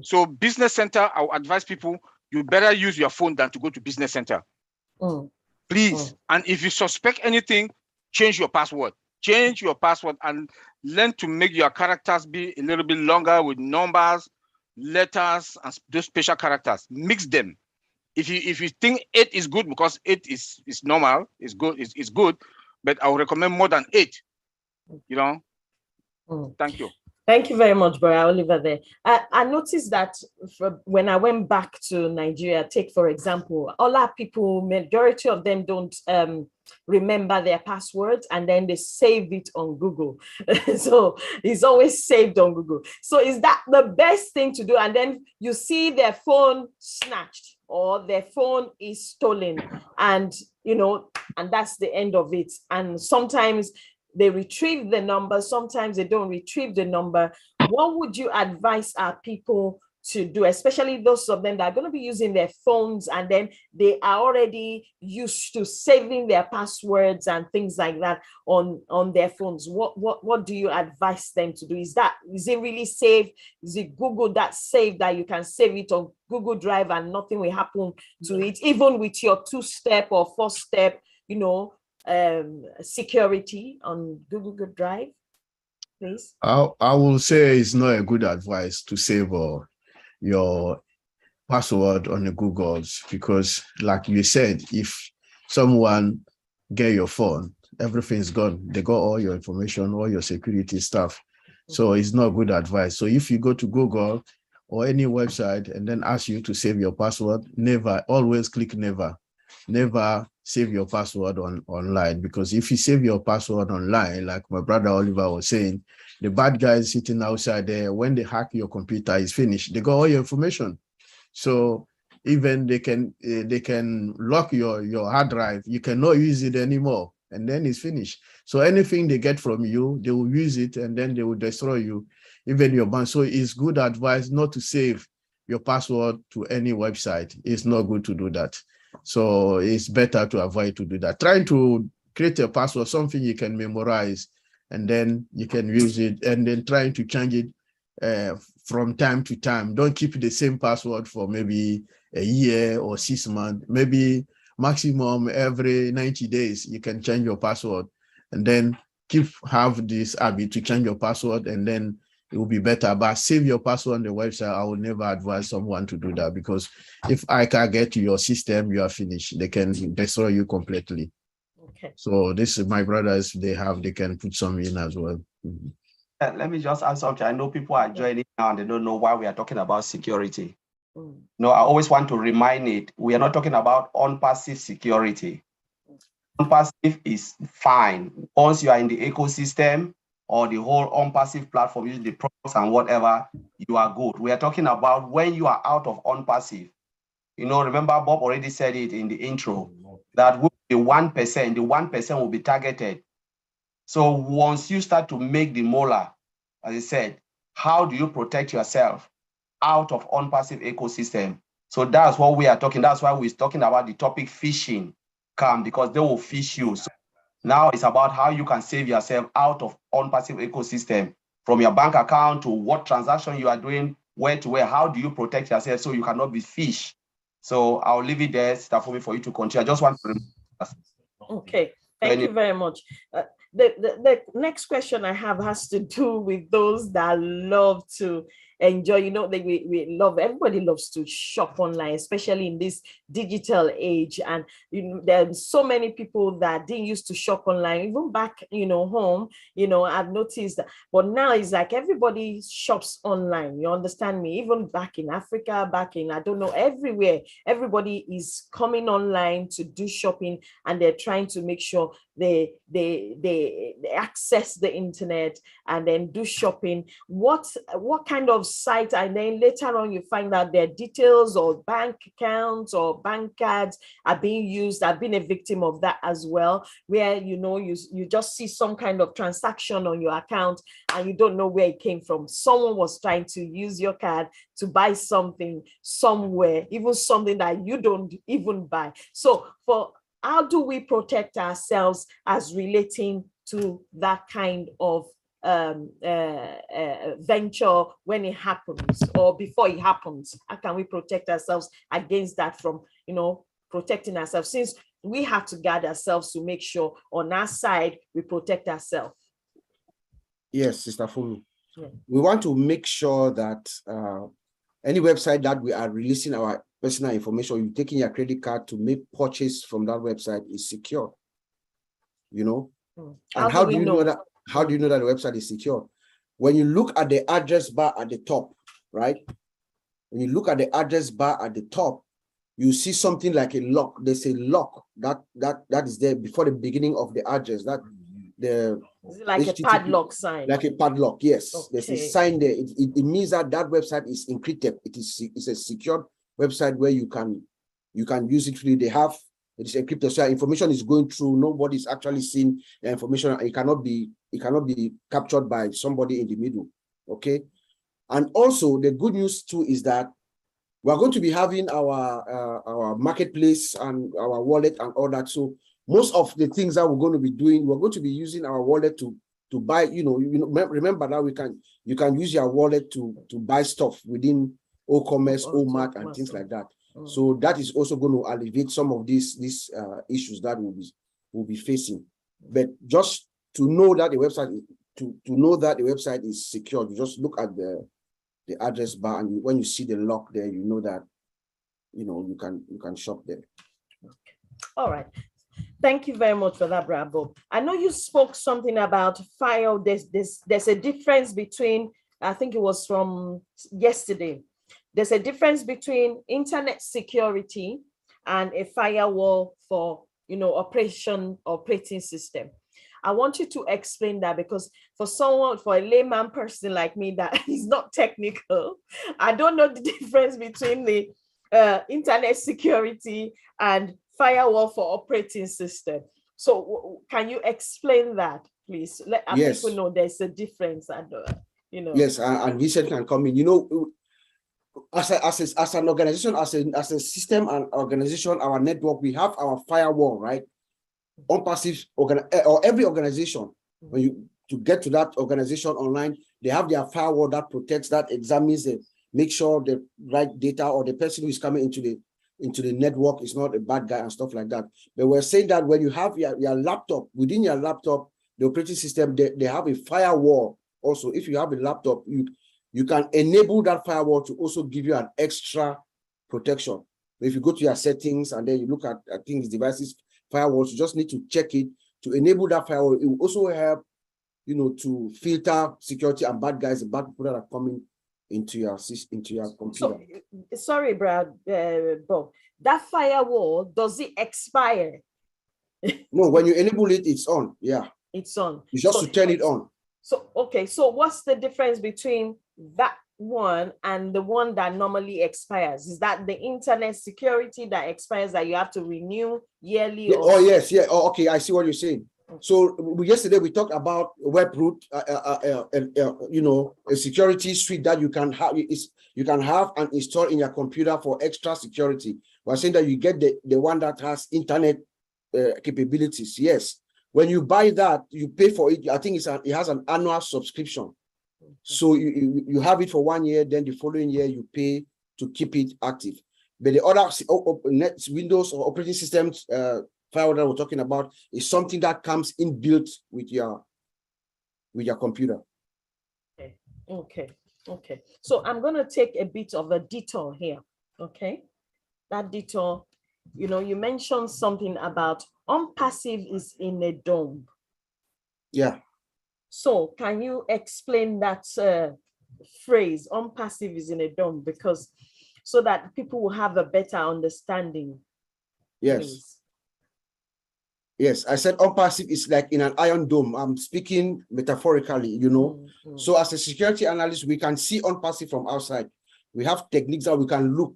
So business center, I will advise people, you better use your phone than to go to business center. Please. And if you suspect anything, change your password. Change your password and learn to make your characters be a little bit longer with numbers, letters, and those special characters. Mix them. If you think 8 is good, because 8 is normal, it's good, but I would recommend more than 8. You know. Thank you. Thank you very much, Brother Oliver. There, I noticed that when I went back to Nigeria, take for example, all our people, majority of them don't remember their passwords, and then they save it on Google. So it's always saved on Google. So is that the best thing to do? And then you see their phone snatched or their phone is stolen, and and that's the end of it. And sometimes they retrieve the number, sometimes they don't retrieve the number. What would you advise our people to do, especially those of them that are going to be using their phones and then they are already used to saving their passwords and things like that on their phones? What do you advise them to do? Is it really safe? Is it Google that's safe, that you can save it on Google Drive and nothing will happen to it, even with your 2-step or 4-step, security on Google Drive, please? I will say it's not a good advice to save your password on the Googles, because like you said, if someone get your phone, everything's gone. They got all your information, all your security stuff. So it's not good advice. So if you go to Google or any website and then ask you to save your password, never, always click never. Never save your password online, because if you save your password online, like my brother Oliver was saying, the bad guys sitting outside there, when they hack your computer, is finished. They got all your information. So even they can lock your hard drive. You cannot use it anymore, and then it's finished. So anything they get from you, they will use it, and then they will destroy you, even your bank. So it's good advice not to save your password to any website. It's not good to do that. So it's better to avoid to do that. Trying to create a password, something you can memorize, and then you can use it, and then trying to change it from time to time. Don't keep the same password for maybe a year or 6 months, maybe maximum every 90 days, you can change your password, and then have this habit to change your password, and then it will be better. But save your password on the website. I will never advise someone to do that, because if I can get to your system, you are finished. They can destroy you completely. Okay. So this is my brothers, they can put some in as well. Let me just add something. I know people are joining now and they don't know why we are talking about security. No, I always want to remind it, we are not talking about ONPASSIVE security. ONPASSIVE is fine. Once you are in the ecosystem or the whole ONPASSIVE platform, using the products and whatever, you are good. We are talking about when you are out of ONPASSIVE. You know, remember Bob already said it in the intro, that the 1% will be targeted. So once you start to make the molar, as I said, how do you protect yourself out of ONPASSIVE ecosystem? So that's what we are talking. That's why we're talking about the topic phishing scam, because they will phish you. So now it's about how you can save yourself out of ONPASSIVE ecosystem, from your bank account to what transaction you are doing, where to where. How do you protect yourself so you cannot be phished? So I'll leave it there, Stafumi, for you to continue. I just want to remember. Okay, thank you very much. The next question I have has to do with those that love to enjoy, you know, everybody loves to shop online, especially in this digital age. And you know, there's so many people that didn't used to shop online, even back, home, I've noticed that, but now it's like everybody shops online. You understand me? Even back in Africa, I don't know, everywhere, everybody is coming online to do shopping, and they're trying to make sure they access the internet and then do shopping. What kind of site? And then later on you find out their details or bank accounts or bank cards are being used. I've been a victim of that as well, where you just see some kind of transaction on your account and you don't know where it came from. Someone was trying to use your card to buy something somewhere, even something that you don't even buy. So how do we protect ourselves as relating to that kind of venture when it happens or before it happens? How can we protect ourselves against that from, protecting ourselves, since we have to guard ourselves to make sure on our side we protect ourselves? Yes, Sister Fumi. Yeah. We want to make sure that any website that we are releasing our personal information, you're taking your credit card to make purchase from that website is secure. And how do you know that? How do you know that the website is secure? When you look at the address bar at the top, right? When you look at the address bar at the top, you see something like a lock. There's a lock that is there before the beginning of the address. That is it like HTTP, a padlock sign? Like a padlock, yes. Okay. There's a sign there. It means that website is encrypted. It's a secured website where you can use it freely. It is encrypted, so information is going through. Nobody's actually seeing the information. It cannot be captured by somebody in the middle. Okay. And also the good news too is that we're going to be having our marketplace and our wallet and all that. So most of the things that we're going to be doing, we're going to be using our wallet to buy. Remember that you can use your wallet to buy stuff within OCommerce, OMart, and things like that. So that is also going to alleviate some of these issues that we'll be facing. But just to know that the website is secure, you just look at the address bar, and when you see the lock there, you know that you can shop there. All right. Thank you very much for that, Bravo. I know you spoke something about fire. There's a difference between, I think it was from yesterday. There's a difference between internet security and a firewall for, operating system. I want you to explain that, because for a layman person like me that is not technical, I don't know the difference between the internet security and firewall for operating system. So can you explain that, please? Let people know there's a difference, and Yes, and Vincent can come in. As an organization, as a system and organization, our network, we have our firewall, right? ONPASSIVE or every organization, when to get to that organization online, they have their firewall that protects, that examines it, make sure the right data or the person who is coming into the network is not a bad guy and stuff like that. But we're saying that when you have your laptop, within your laptop, the operating system, they have a firewall. Also, if you have a laptop, you can enable that firewall to also give you an extra protection. If you go to your settings and then you look at things, devices, firewalls, you just need to check it to enable that firewall. It will also help, to filter security and bad guys, the bad people that are coming into your computer. So, sorry, Brad, Bob, that firewall, does it expire? No, when you enable it, it's on. Yeah, it's on. It's just to turn it on. So, okay, so what's the difference between that one and the one that normally expires? Is that the internet security that expires that you have to renew yearly? Yeah, oh yes, yeah. Oh, okay, I see what you're saying. So yesterday we talked about webroot, a security suite that you can have and install in your computer for extra security. We're saying that you get the one that has internet capabilities. Yes, when you buy that, you pay for it. I think it has an annual subscription. So you have it for 1 year, then the following year you pay to keep it active. But the other Windows or operating systems firewall that we're talking about is something that comes inbuilt with your computer. Okay. So I'm going to take a bit of a detour here. Okay, that detour. You mentioned something about ONPASSIVE is in a dome. Yeah. So can you explain that phrase, ONPASSIVE is in a dome, because so that people will have a better understanding? Yes. Please. Yes, I said ONPASSIVE is like in an iron dome. I'm speaking metaphorically, So as a security analyst, we can see ONPASSIVE from outside. We have techniques that we can look.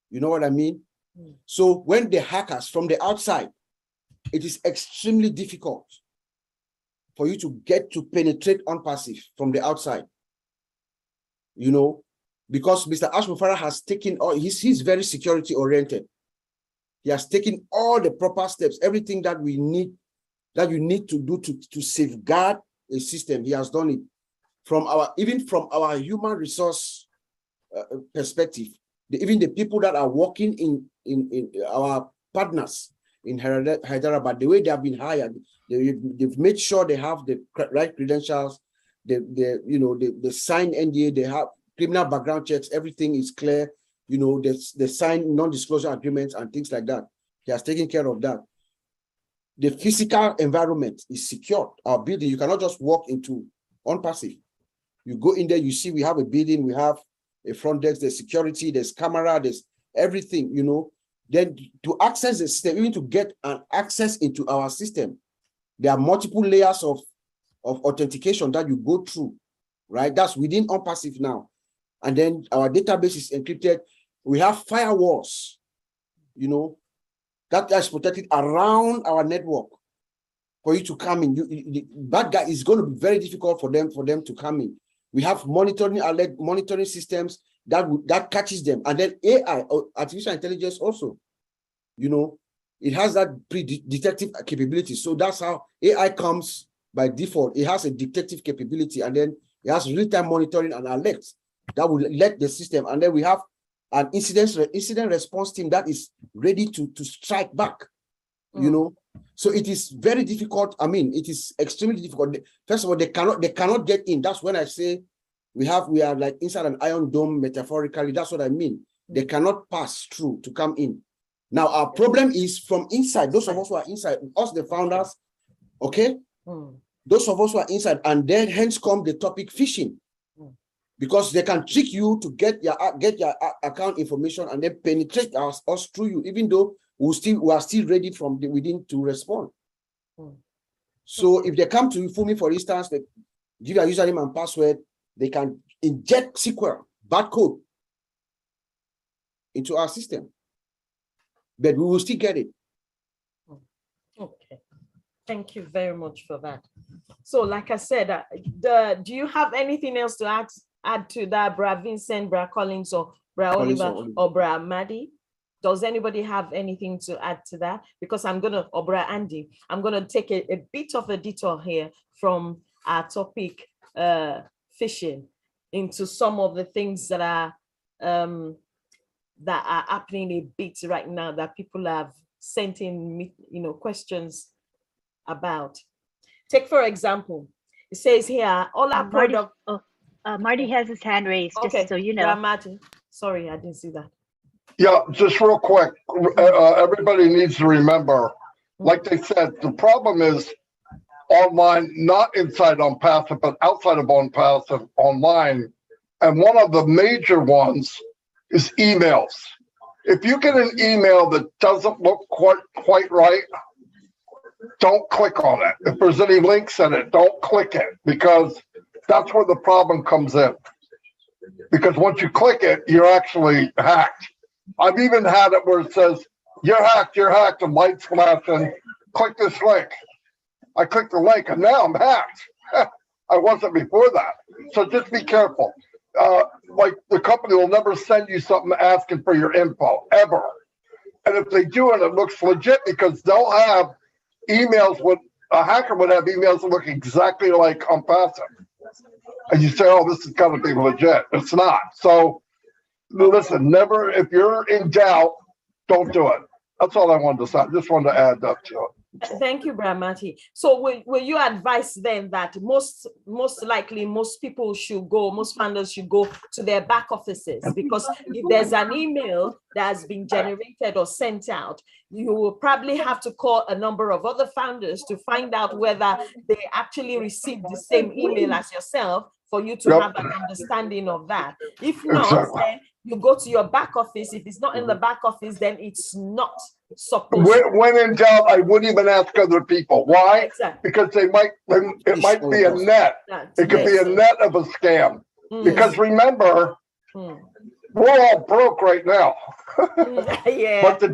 You know what I mean? So when the hackers from the outside, it is extremely difficult for you to get to penetrate ONPASSIVE from the outside, because Mr. Ashmufara has taken all, he's very security oriented. He has taken all the proper steps, everything that you need to do to safeguard a system. He has done it even from our human resource perspective. Even the people that are working in our partners in Hyderabad, the way they have been hired, they've made sure they have the right credentials, they sign NDA, they have criminal background checks, everything is clear, they sign non-disclosure agreements and things like that. He has taken care of that. The physical environment is secured. Our building, you cannot just walk into ONPASSIVE. You go in there, you see we have a building, we have a front desk, there's security, there's camera, there's everything, Then to access the system, even to get an access into our system, there are multiple layers of authentication that you go through, right? That's within ONPASSIVE now. And then our database is encrypted. We have firewalls, that is protected around our network for you to come in. The bad guy is going to be very difficult for them to come in. We have monitoring systems that catches them, and then AI, artificial intelligence, also. It has that pre-detective capability. So that's how AI comes by default. It has a detective capability, and then it has real-time monitoring and alerts that will let the system. And then we have an incident response team that is ready to strike back. So it is very difficult. I mean, it is extremely difficult. First of all, they cannot get in. That's when I say we are like inside an iron dome, metaphorically. That's what I mean. They cannot pass through to come in. Now, our problem is from inside, those of us who are inside, us the founders, okay? Those of us who are inside, and then hence come the topic phishing. Because they can trick you to get your account information and then penetrate us through you, even though we are still ready from within to respond. So if they come to Fumi, for instance, they give your username and password, they can inject SQL, barcode into our system. But we will still get it. Okay. Thank you very much for that. So like I said, do you have anything else to add to that, Bra Vincent, Bra Collins, or Bra Oliver, or Bra Maddie? Does anybody have anything to add to that? Because or Bra Andy, I'm gonna take a bit of a detour here from our topic, phishing, into some of the things that are happening a bit right now that people have sent in, questions about. Take for example, it says here, all our products. Marty has his hand raised, just so you know. Marty, sorry, I didn't see that. Yeah, just real quick, everybody needs to remember, like they said, the problem is online, not inside ONPASSIVE, but outside of ONPASSIVE, online. And one of the major ones is emails. If you get an email that doesn't look quite right, don't click on it. If there's any links in it, don't click it, because that's where the problem comes in. Because once you click it, you're actually hacked. I've even had it where it says, you're hacked, and lights flashing, click this link. I clicked the link and now I'm hacked. I wasn't before that. So just be careful. Like the company will never send you something asking for your info, ever. And if they do it, it looks legit, because they'll have emails with, a hacker would have emails that look exactly like ONPASSIVE. And you say, oh, this is gotta be legit. It's not. So listen, never, if you're in doubt, don't do it. That's all I wanted to say. I just wanted to add that to it. Thank you, Bramati. So will you advise then that most likely most people should go, most founders should go to their back offices? Because if there's an email that has been generated or sent out, you will probably have to call a number of other founders to find out whether they actually received the same email as yourself, for you to have an understanding of that. If not, then you go to your back office. If it's not in the back office, then it's not supposed to. When in doubt, I wouldn't even ask other people. Why? Exactly. Because it might be a net. It could be a net of a scam. Because remember, we're all broke right now. But the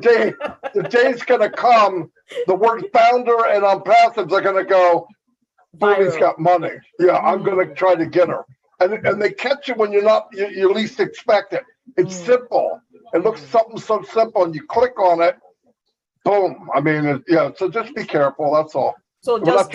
day's gonna come, the word founder and ONPASSIVE are gonna go, Bobby's got money. Yeah, I'm gonna try to get her. And they catch you when you least expect it. It's simple. It looks something so simple, and you click on it, boom. I mean, so just be careful. That's all. So just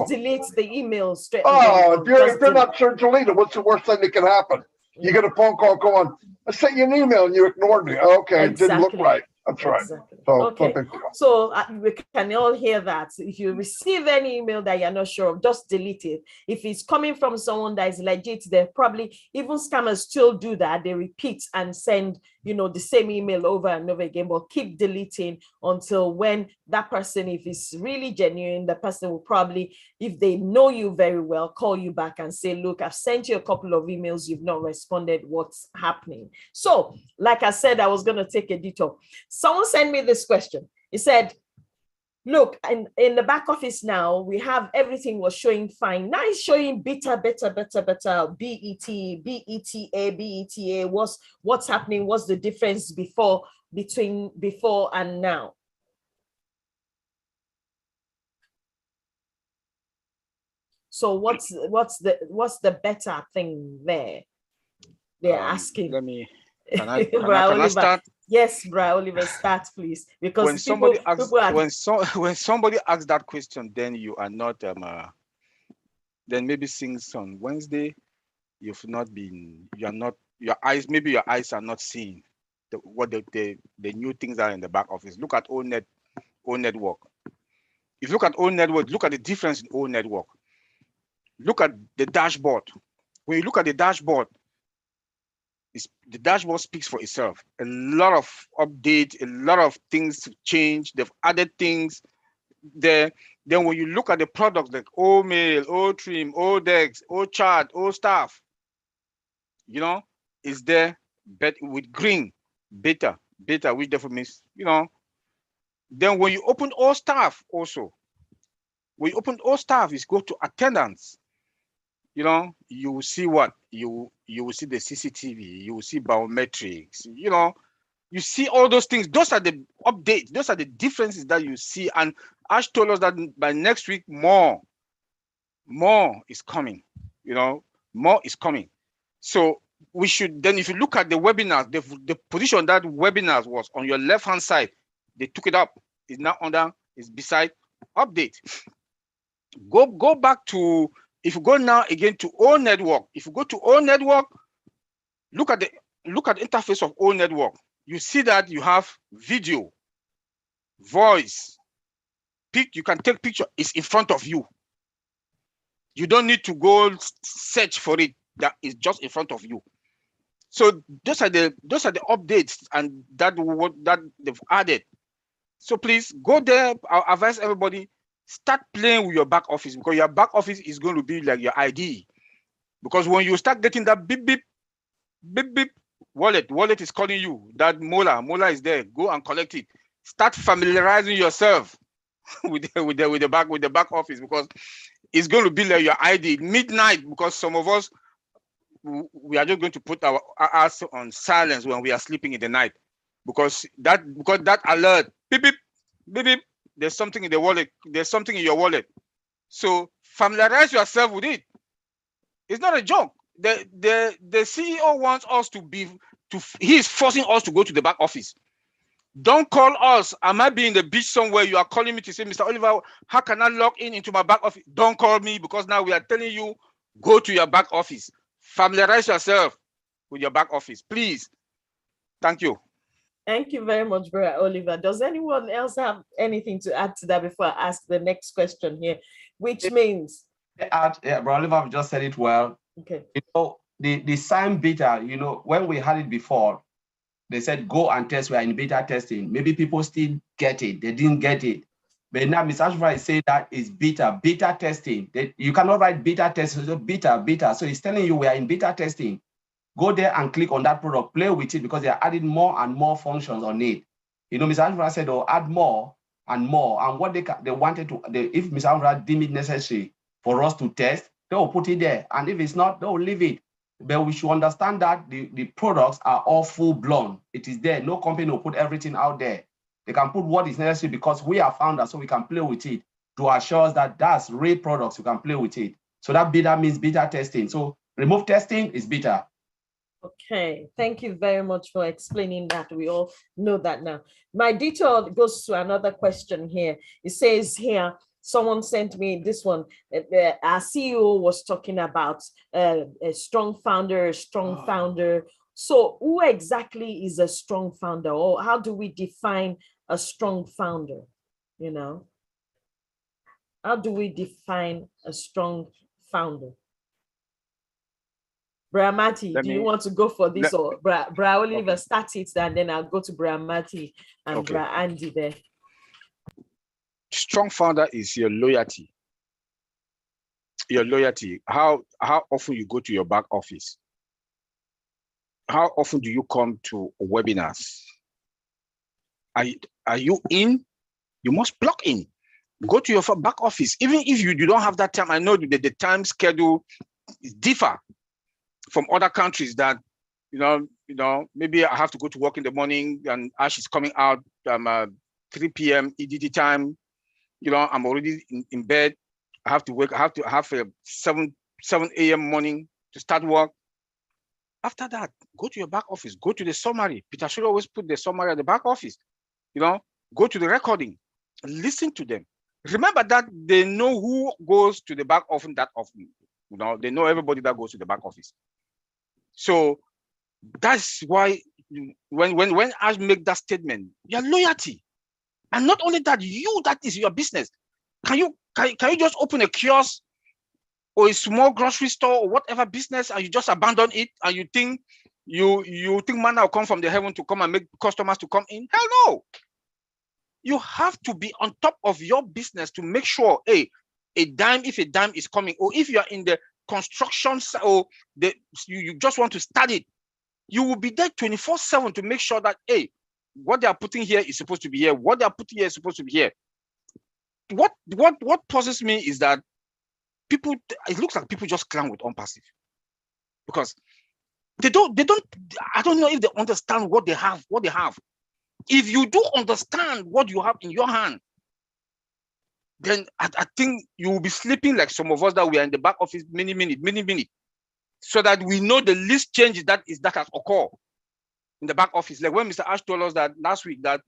delete the email straight. Oh, if you're not sure, delete it. What's the worst thing that can happen? You get a phone call going, I sent you an email and you ignored me. Okay, it didn't look right. That's right. Exactly. So, okay. So we can all hear that. If you receive any email that you're not sure of, just delete it. If it's coming from someone that is legit, they probably, even scammers still do that. They repeat and send, the same email over and over again, but keep deleting until when that person, if it's really genuine, the person will probably, if they know you very well, call you back and say, look, I've sent you a couple of emails, you've not responded, what's happening? So, like I said, I was going to take a detour. Someone sent me this question. He said, look, in the back office now, we have everything was showing fine. Now it's showing beta, BETA, what's happening? What's the difference between before and now? So what's the better thing there? They're asking. Can I start? Yes, Bra Oliver, start please. Because when somebody asks that question, then you are not then maybe since on Wednesday your eyes are not seeing what the new things are in the back office. Look at O Network. If you look at O Network, look at the difference in O Network. Look at the dashboard. When you look at the dashboard, the dashboard speaks for itself. A lot of updates, a lot of things to change. They've added things there. Then when you look at the products like mail, trim, dex, chart, staff, you know, is there, but with green, beta, which therefore means, you know. Then when you open all staff also, when you open all staff, is go to attendance. You know, you will see what? You will see the CCTV, you will see biometrics, you know, you see all those things. Those are the updates, those are the differences that you see. And Ash told us that by next week, more is coming, you know, more is coming. So we should then, if you look at the webinars, the position that webinars was on your left-hand side, they took it up, is now under, is beside update. Go back to, if you go now again to O network, if you go to O network, look at the interface of O network. You see that you have video, voice, you can take picture. It's in front of you. You don't need to go search for it. That is just in front of you. So those are the updates and that they've added. So please go there. I'll advise everybody, start playing with your back office, because your back office is going to be like your ID. Because when you start getting that beep beep wallet is calling you, that mola is there, go and collect it. Start familiarizing yourself with the back office, because it's going to be like your ID midnight. Because some of us, we are just going to put our ass on silence when we are sleeping in the night, because that alert beep beep beep beep, there's something in the wallet, there's something in your wallet. So familiarize yourself with it. It's not a joke. The CEO wants us he's forcing us to go to the back office. Don't call us. I might be in the beach somewhere. You are calling me to say, Mr. Oliver, how can I log into my back office? Don't call me, because now we are telling you, go to your back office. Familiarize yourself with your back office, please. Thank you. Thank you very much, Brother Oliver. Does anyone else have anything to add to that before I ask the next question here, which means? Yeah, Brother Oliver just said it well. Okay. You know, the SIM beta, you know, when we had it before, they said, go and test, we are in beta testing. Maybe people still get it. They didn't get it. But now Mr. Ashford is saying that is beta testing. You cannot write beta testing, so beta. So he's telling you we are in beta testing. Go there and click on that product, play with it, because they are adding more and more functions on it. You know, Mr. Ashford said, oh, add more and more. And what they wanted to, if Mr. Ashford deemed it necessary for us to test, they will put it there. And if it's not, they will leave it. But we should understand that the products are all full-blown. It is there. No company will put everything out there. They can put what is necessary, because we are founders, so we can play with it to assure us that that's real products. You can play with it. So that beta means beta testing. So remove testing is beta. Okay, thank you very much for explaining that. We all know that now. My detour goes to another question here. It says here, someone sent me this one. Our CEO was talking about a strong founder, So who exactly is a strong founder, or how do we define a strong founder? You know, how do we define a strong founder? Bramati, do you want to go for this, or Bra Oliver start it, and then I'll go to Bramati and Bra Andy there. Strong founder is your loyalty. Your loyalty. How often you go to your back office? How often do you come to webinars? Are you in? You must plug in. Go to your back office. Even if you don't have that time, I know that the time schedule is differ from other countries that, you know, maybe I have to go to work in the morning and Ash is coming out 3 p.m. EDT time. You know, I'm already in bed. I have to wake. I have to have a 7 a.m. morning to start work. After that, go to your back office. Go to the summary. Peter should always put the summary at the back office. You know, go to the recording. Listen to them. Remember that they know who goes to the back office that often. You know, they know everybody that goes to the back office. So that's why when I make that statement, your loyalty. And not only that, that is your business. Can you just open a kiosk or a small grocery store or whatever business, and you just abandon it and you think You think manna will come from the heaven to come and make customers to come in? Hell no. You have to be on top of your business to make sure, hey, if a dime is coming, or if you are in the construction or you just want to start it, you will be there 24/7 to make sure that, hey, what they are putting here is supposed to be here. What they are putting here is supposed to be here. What puzzles me is that people, it looks like people just clown with ONPASSIVE because I don't know if they understand what they have. If you do understand what you have in your hand, then I think you will be sleeping like some of us that we are in the back office many minutes, so that we know the least changes that has occurred in the back office. Like when Mr. Ash told us that last week that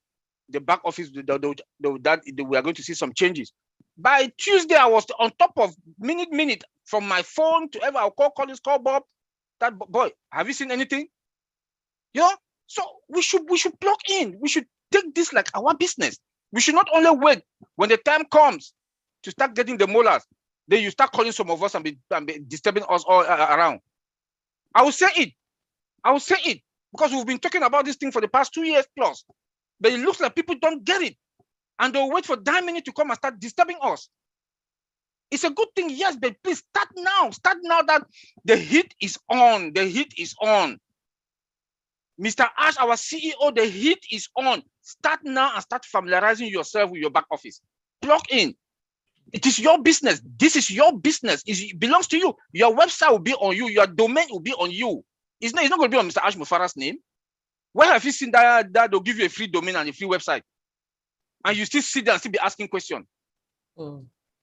the back office that we are going to see some changes. By Tuesday, I was on top of minute from my phone to ever. I'll call Collins, call Bob. That boy, have you seen anything? You know, so we should plug in. We should take this like our business. We should not only wait when the time comes to start getting the molars. Then you start calling some of us and be disturbing us all around. I will say it because we've been talking about this thing for the past 2 years plus. But it looks like people don't get it, and they'll wait for that minute to come and start disturbing us. It's a good thing, yes, but please start now. Start now that the heat is on. The heat is on. Mr. Ash, our CEO, the heat is on. Start now and start familiarizing yourself with your back office. Plug in. It is your business. This is your business. It belongs to you. Your website will be on you. Your domain will be on you. It's not going to be on Mr. Ash Mufara's name. Where have you seen that they'll give you a free domain and a free website? And you still sit there and still be asking questions.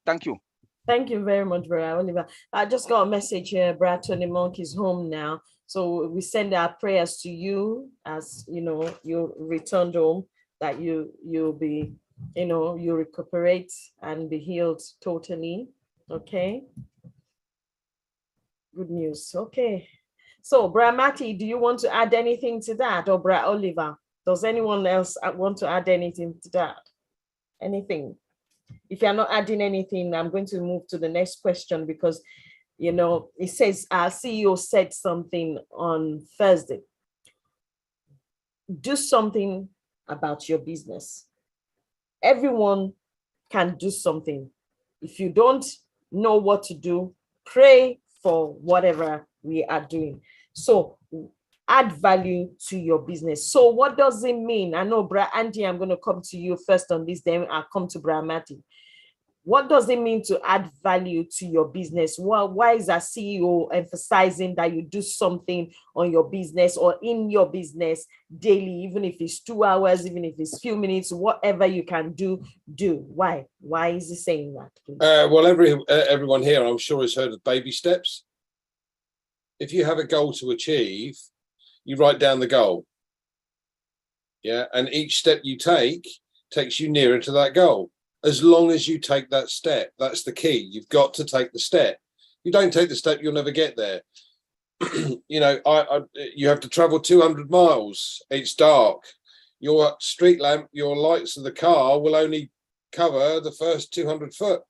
Thank you. Thank you very much, Brother Oliver. I just got a message here. Brother Tony Monk is home now. So we send our prayers to you as you returned home, that you'll be, you recuperate and be healed totally. Okay. Good news. Okay. So, Brother Matty, do you want to add anything to that, or Brother Oliver? Does anyone else want to add anything to that? Anything? If you're not adding anything, I'm going to move to the next question because, it says our CEO said something on Thursday. Do something about your business. Everyone can do something. If you don't know what to do, pray for whatever we are doing. So add value to your business. So what does it mean? I know, Bra Andy, I'm going to come to you first on this, then I'll come to Bra Matty. What does it mean to add value to your business? Why is our CEO emphasizing that you do something on your business or in your business daily, even if it's 2 hours, even if it's few minutes, whatever you can do? Why? Why is he saying that? Well, everyone here, I'm sure, has heard of baby steps. If you have a goal to achieve, you write down the goal. Yeah, and each step you take takes you nearer to that goal. As long as you take that step, that's the key. You've got to take the step. If you don't take the step, you'll never get there. You have to travel 200 miles. It's dark. Your street lamp, your lights of the car will only cover the first 200 foot.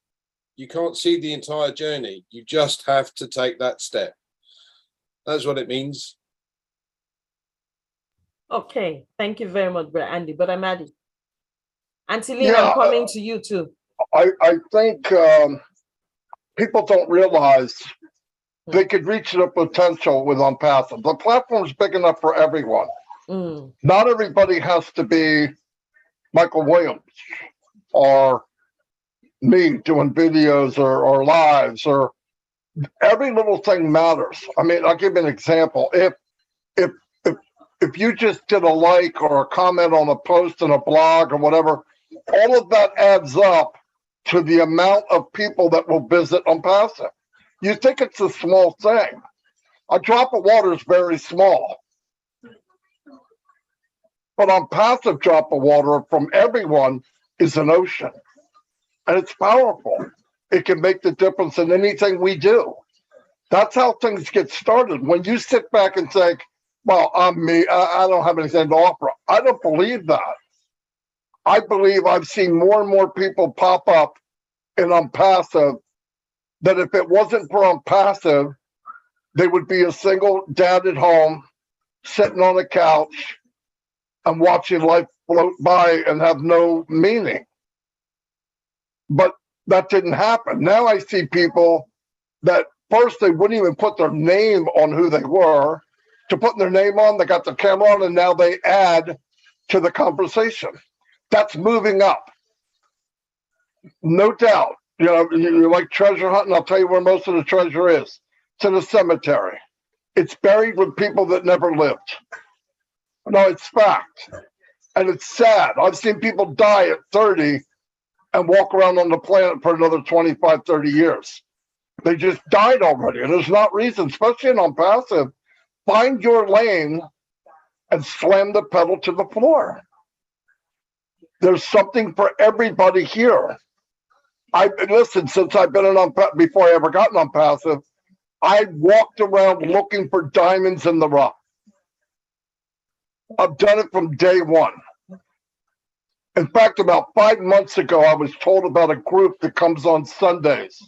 You can't see the entire journey. You just have to take that step. That's what it means. Okay, thank you very much, Brother Andy. But I'm Addie. Auntie Lynn, I'm coming to you too. I think people don't realize they could reach their potential with ONPASSIVE. The platform's big enough for everyone. Not everybody has to be Michael Williams or me doing videos or lives, or every little thing matters. I mean, I'll give you an example. If you just did a like or a comment on a post in a blog or whatever, all of that adds up to the amount of people that will visit ONPASSIVE. You think it's a small thing. A drop of water is very small. But ONPASSIVE drop of water from everyone is an ocean. And it's powerful. It can make the difference in anything we do. That's how things get started. When you sit back and think, well, I'm me, I don't have anything to offer. I don't believe that. I believe I've seen more and more people pop up in ONPASSIVE that if it wasn't for ONPASSIVE, they would be a single dad at home, sitting on a couch and watching life float by and have no meaning. But that didn't happen. Now I see people that first they wouldn't even put their name on who they were. To putting their name on, they got the camera on, and now they add to the conversation. That's moving up. No doubt. You know, you like treasure hunting. I'll tell you where most of the treasure is. It's in a cemetery. It's buried with people that never lived. No, it's fact. And it's sad. I've seen people die at 30 and walk around on the planet for another 25, 30 years. They just died already. And there's not reason, especially in ONPASSIVE. Find your lane and slam the pedal to the floor. There's something for everybody here. Listen, since I've been in ONPASSIVE, before I ever got in ONPASSIVE, I walked around looking for diamonds in the rough. I've done it from day one. In fact, about 5 months ago, I was told about a group that comes on Sundays.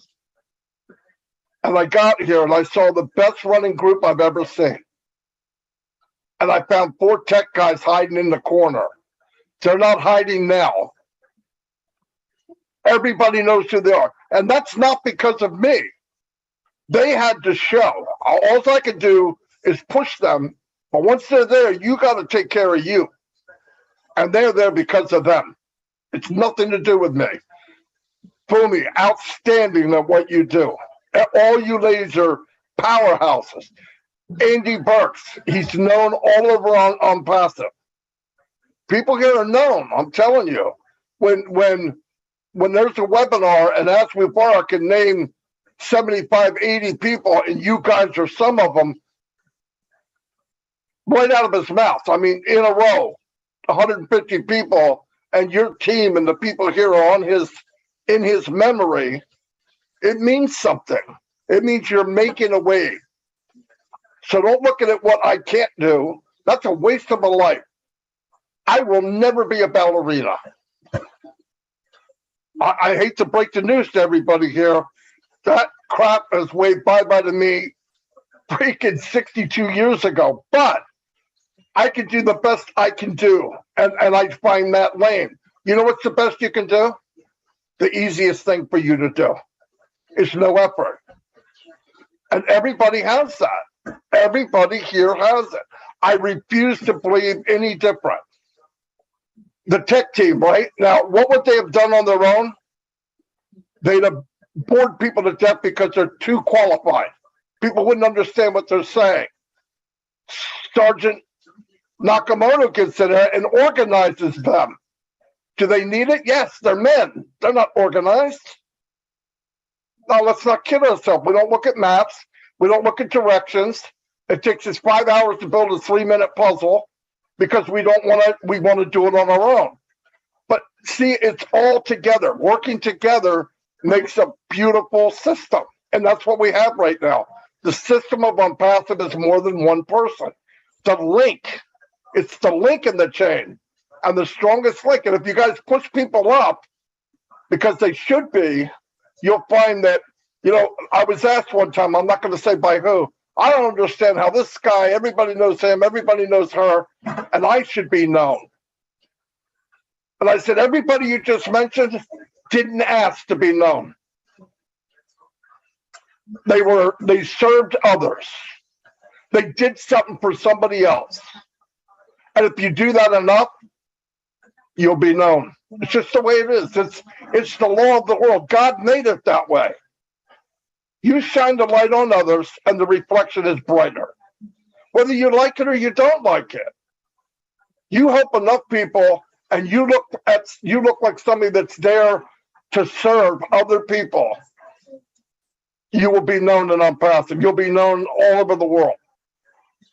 And I got here and I saw the best running group I've ever seen. And I found 4 tech guys hiding in the corner. They're not hiding now. Everybody knows who they are. And that's not because of me. They had to show. All I could do is push them. But once they're there, you got to take care of you. And they're there because of them. It's nothing to do with me. Fumi, outstanding at what you do. All you ladies are powerhouses. Andy Burks, he's known all over on ONPASSIVE. People here are known, I'm telling you. When there's a webinar and ask me if I can name 75, 80 people, and you guys are some of them, right out of his mouth. I mean, in a row, 150 people, and your team and the people here are in his memory. It means something. It means you're making a wave. So don't look at it what I can't do. That's a waste of a life. I will never be a ballerina. I hate to break the news to everybody here. That crap has waved bye-bye to me freaking 62 years ago. But I can do the best I can do. And I find that lane. You know what's the best you can do? The easiest thing for you to do is no effort. And everybody has that. Everybody here has it. I refuse to believe any different. The tech team, right? Now, what would they have done on their own? They'd have bored people to death because they're too qualified. People wouldn't understand what they're saying. Sergeant Nakamoto gets in there and organizes them. Do they need it? Yes, they're men. They're not organized. Now, let's not kid ourselves. We don't look at maps. We don't look at directions. It takes us 5 hours to build a 3-minute puzzle because we want to do it on our own. But see, it's all together. Working together makes a beautiful system. And that's what we have right now. The system of ONPASSIVE is more than one person. The link, it's the link in the chain and the strongest link. And if you guys push people up because they should be, you'll find that, you know, I was asked one time, I'm not going to say by who, I don't understand how this guy, everybody knows him, everybody knows her, and I should be known. And I said, everybody you just mentioned didn't ask to be known. They served others. They did something for somebody else. And if you do that enough, you'll be known. It's just the way it is. It's the law of the world. God made it that way. You shine the light on others and the reflection is brighter. Whether you like it or you don't like it. You help enough people and you look like somebody that's there to serve other people. You will be known in ONPASSIVE. You'll be known all over the world.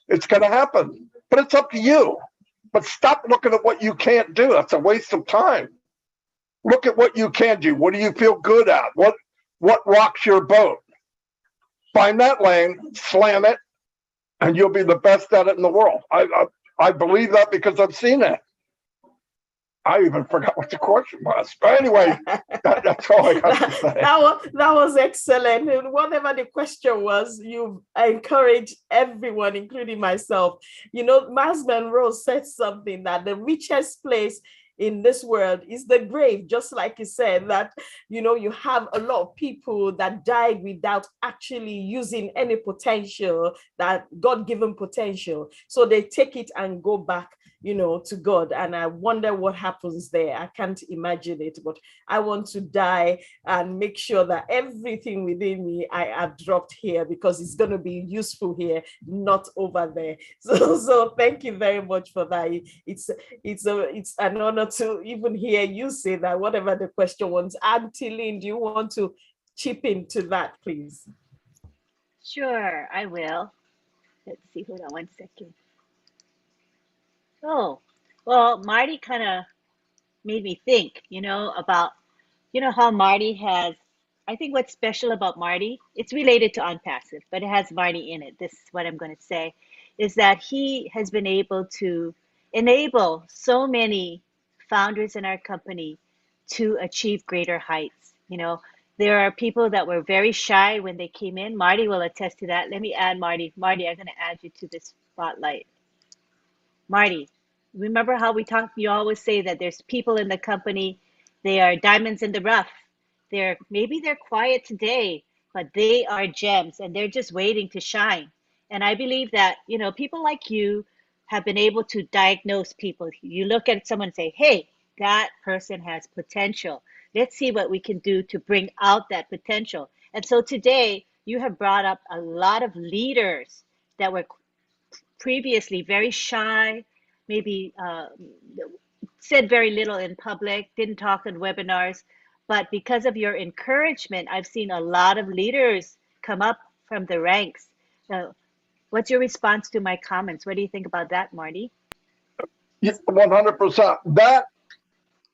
It's going to happen, but it's up to you. But stop looking at what you can't do. That's a waste of time. Look at what you can do. What do you feel good at? What rocks your boat? Find that lane, slam it, and you'll be the best at it in the world. I believe that because I've seen it. I even forgot what the question was. But anyway, that's all I got to say. That was excellent. And whatever the question was, you encouraged everyone, including myself. You know, Miles Monroe said something that the richest place in this world is the grave, just like you said, that, you know, you have a lot of people that died without actually using any potential, that God-given potential. So they take it and go back, you know, to God. And I wonder what happens there. I can't imagine it, but I want to die and make sure that everything within me I have dropped here, because it's going to be useful here, not over there. So thank you very much for that. It's an honor to even hear you say that, whatever the question was. Auntie Lynn, do you want to chip into that, please? Sure, I will. Let's see, hold on one second. Oh, well, Marty kind of made me think, you know, about, you know, how Marty has, I think what's special about Marty, it's related to ONPASSIVE, but it has Marty in it. This is what I'm going to say, is that he has been able to enable so many founders in our company to achieve greater heights. You know, there are people that were very shy when they came in. Marty will attest to that. Let me add Marty. Marty, I'm going to add you to this spotlight. Marty, remember how we talk, you always say that there's people in the company, they are diamonds in the rough. Maybe they're quiet today, but they are gems and they're just waiting to shine. And I believe that, you know, people like you have been able to diagnose people. You look at someone and say, hey, that person has potential. Let's see what we can do to bring out that potential. And so today you have brought up a lot of leaders that were previously very shy, maybe said very little in public, didn't talk in webinars. But because of your encouragement, I've seen a lot of leaders come up from the ranks. What's your response to my comments? What do you think about that, Marty? 100%. That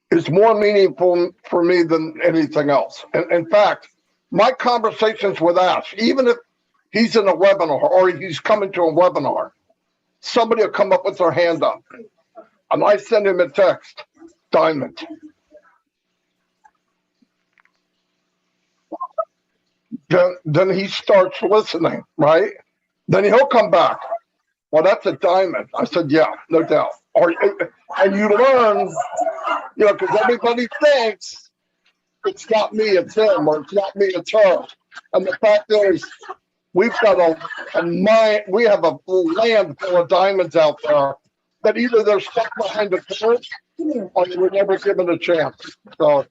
is more meaningful for me than anything else. And in fact, my conversations with Ash, even if he's in a webinar or he's coming to a webinar, somebody will come up with their hand up and I send him a text, diamond. Then he starts listening, right? Then he'll come back. Well, that's a diamond. I said, yeah, no doubt. And you learn, you know, because everybody thinks it's not me, it's him, or it's not me, it's her. And the fact is, we've got a mine, we have a land full of diamonds out there that either they're stuck behind a curve or they were never given a chance. So,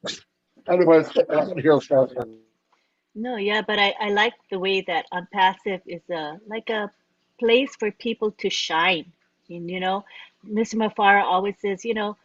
anyways, here's that. No, yeah, but I like the way that ONPASSIVE is like a place for people to shine. And, you know, Mr. Mafara always says, you know,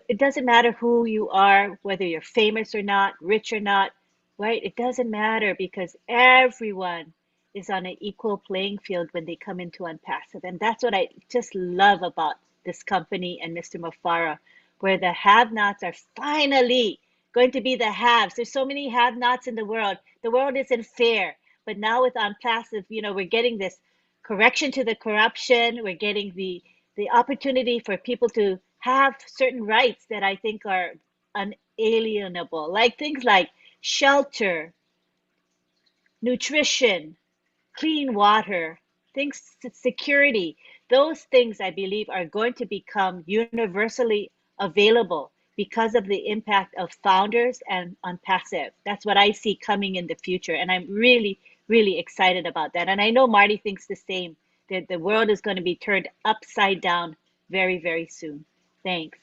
it doesn't matter who you are, whether you're famous or not, rich or not, right? It doesn't matter because everyone is on an equal playing field when they come into ONPASSIVE. And that's what I just love about this company and Mr. Mafara, where the have-nots are finally going to be the haves. There's so many have-nots in the world. The world isn't fair. But now with ONPASSIVE, you know, we're getting this correction to the corruption. We're getting the opportunity for people to have certain rights that I think are unalienable, like things like shelter, nutrition, clean water, things, security. Those things I believe are going to become universally available because of the impact of founders and ONPASSIVE. That's what I see coming in the future. And I'm really, really excited about that. And I know Marty thinks the same, that the world is going to be turned upside down very, very soon. Thanks.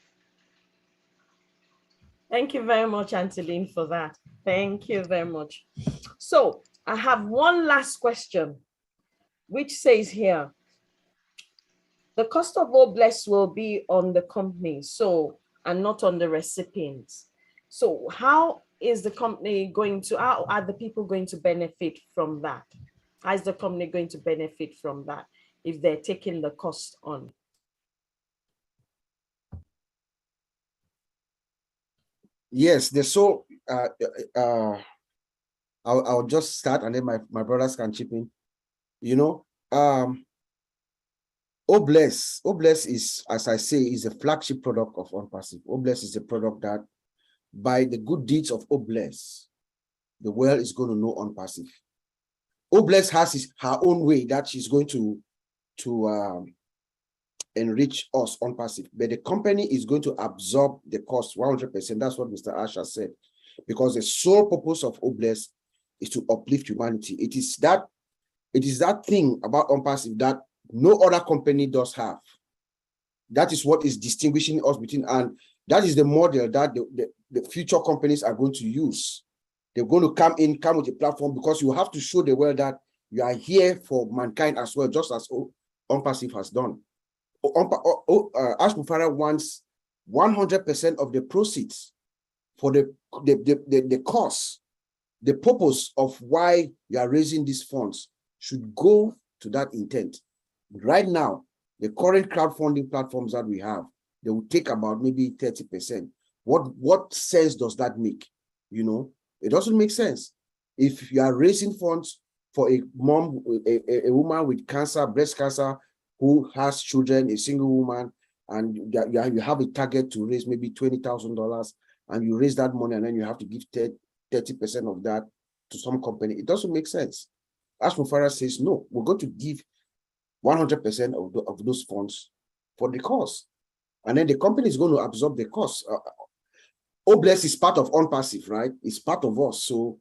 Thank you very much, Angeline, for that. Thank you very much. So I have one last question, which says here, the cost of all bless will be on the company, so, and not on the recipients. So how is the company going to, how are the people going to benefit from that? How is the company going to benefit from that if they're taking the cost on? Yes, so I'll just start and then my brothers can chip in. You know, OBLESS is, as I say, is a flagship product of ONPASSIVE. OBLESS is a product that by the good deeds of OBLESS, the world is going to know ONPASSIVE. OBLESS has her own way that she's going to enrich us ONPASSIVE, but the company is going to absorb the cost 100%. That's what Mr. Asher said, because the sole purpose of OBLESS is to uplift humanity. It is that thing about ONPASSIVE that no other company does have. That is what is distinguishing us between, and that is the model that the future companies are going to use. They're going to come with a platform, because you have to show the world that you are here for mankind as well, just as ONPASSIVE has done. Ash Mufara wants 100% of the proceeds for the cost, the purpose of why you are raising these funds should go to that intent. Right now, the current crowdfunding platforms that we have, they will take about maybe 30%. What sense does that make? You know, it doesn't make sense. If you are raising funds for a mom, a woman with cancer, breast cancer, who has children, a single woman, and you have a target to raise maybe $20,000, and you raise that money, and then you have to give 30% of that to some company, it doesn't make sense. Ash Mufara says, no, we're going to give 100% of those funds for the cost. And then the company is going to absorb the cost. OBLESS is part of ONPASSIVE, right? It's part of us. So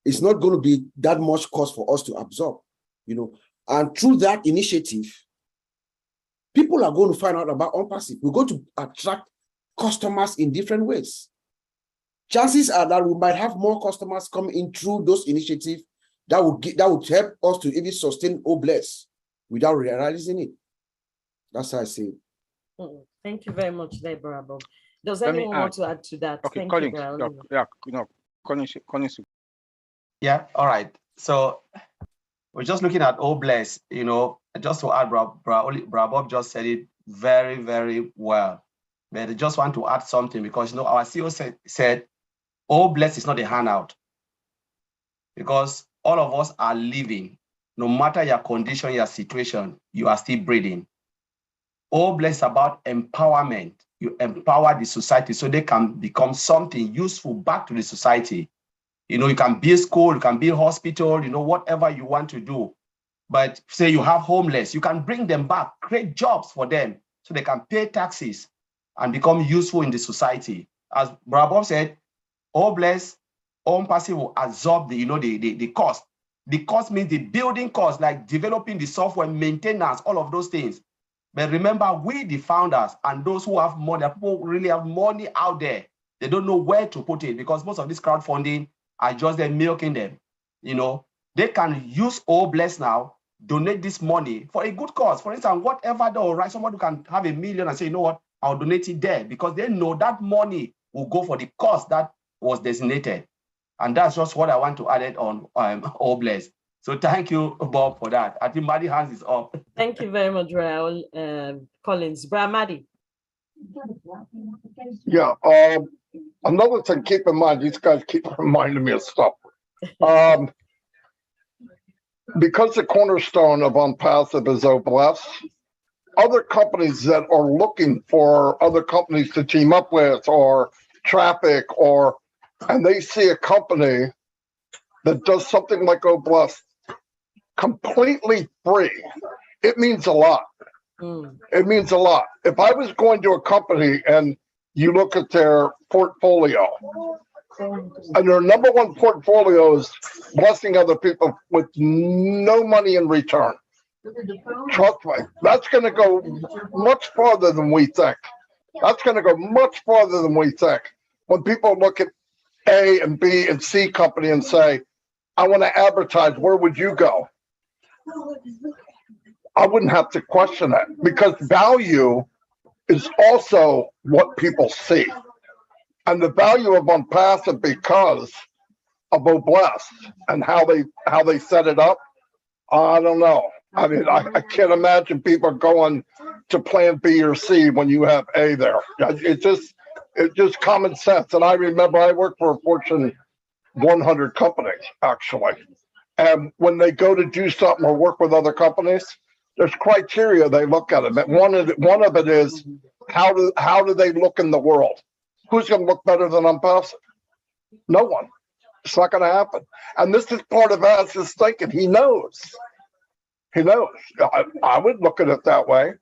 it's not going to be that much cost for us to absorb, you know. And through that initiative, people are going to find out about ONPASSIVE. We're going to attract customers in different ways. Chances are that we might have more customers come in through those initiatives that would help us to even sustain OBLESS without realizing it. That's how I see it. Thank you very much, Deborah. Bob. Does anyone want to add to that? Okay, Thank Colin. you, Yeah, all right. So we're just looking at OBLESS, you know, just to add, Bob just said it very, very well. But I just want to add something, because, you know, our CEO said OBLESS is not a handout, because all of us are living. No matter your condition, your situation, you are still breathing. OBLESS is about empowerment. You empower the society so they can become something useful back to the society. You know, you can build school, you can build hospital, you know, whatever you want to do. But say you have homeless, you can bring them back, create jobs for them so they can pay taxes and become useful in the society. As Bob said, OBLESS, ONPASSIVE will absorb the, you know, the cost. The cost means the building cost, like developing the software, maintenance, all of those things. But remember, we, the founders, and those who have money, people who really have money out there, they don't know where to put it, because most of this crowdfunding are just there milking them. You know, they can use OBLESS now, donate this money for a good cause. For instance, whatever they'll write, somebody can have $1 million and say, you know what, I'll donate it there, because they know that money will go for the cause that was designated. And that's just what I want to add it on OBLESS. So thank you, Bob, for that. I think Maddie hands is up. Thank you very much, Raul Collins. Maddie. Yeah. Another thing, keep in mind, these guys keep reminding me of stuff. Because the cornerstone of ONPASSIVE is OBLESS, other companies that are looking for other companies to team up with, or traffic, and they see a company that does something like OBLESS completely free, it means a lot. It means a lot. If I was going to a company and you look at their portfolio, and their number one portfolio is blessing other people with no money in return, trust me, that's going to go much farther than we think. That's going to go much farther than we think. When people look at A and B and C company and say, I want to advertise, where would you go? I wouldn't have to question it, because value is also what people see. And the value of ONPASSIVE, because of OBLESS and how they set it up, I don't know. I mean, I can't imagine people going to plan B or C when you have A there. It's just common sense. And I remember I worked for a Fortune 100 company, actually. And when they go to do something or work with other companies, There's criteria they look at it. But one of it is how do they look in the world? Who's going to look better than ONPASSIVE? No one. It's not going to happen. And this is part of Az's thinking. He knows. He knows. I would look at it that way.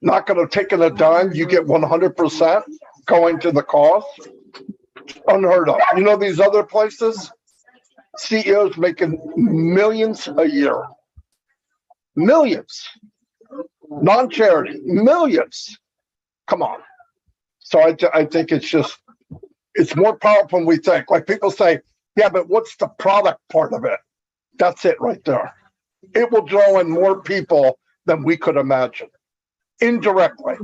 Not going to take in a dime. You get 100% going to the cost. Unheard of. You know these other places? CEOs making millions a year. Millions. Non-charity. Millions. Come on. So I think it's more powerful than we think. Like people say, yeah, but what's the product part of it? That's it right there. It will draw in more people than we could imagine. Indirectly.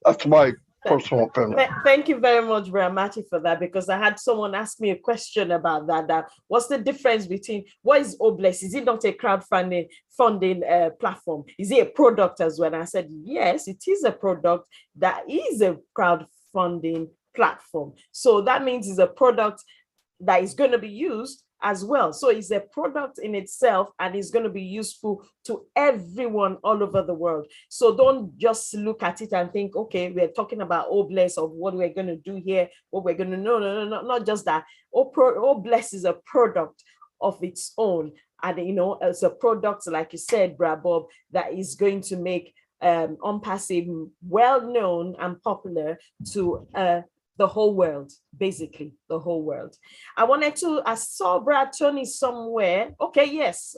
That's my personal opinion. Thank you very much, Brian Matty, for that, because I had someone ask me a question about that. What's the difference between, what is Obless? Is it not a crowdfunding platform? Is it a product as well? And I said, yes, it is a product that is a crowdfunding platform. So that means it's a product that is going to be used as well. So it's a product in itself and it's going to be useful to everyone all over the world. So don't just look at it and think, okay, we're talking about Obless of what we're going to do here, what we're going to, no, not just that. Obless is a product of its own. And, you know, it's a product, like you said, Brad Bob, that is going to make ONPASSIVE well-known and popular to the whole world, basically the whole world. I saw Brad Tony somewhere. Okay, yes.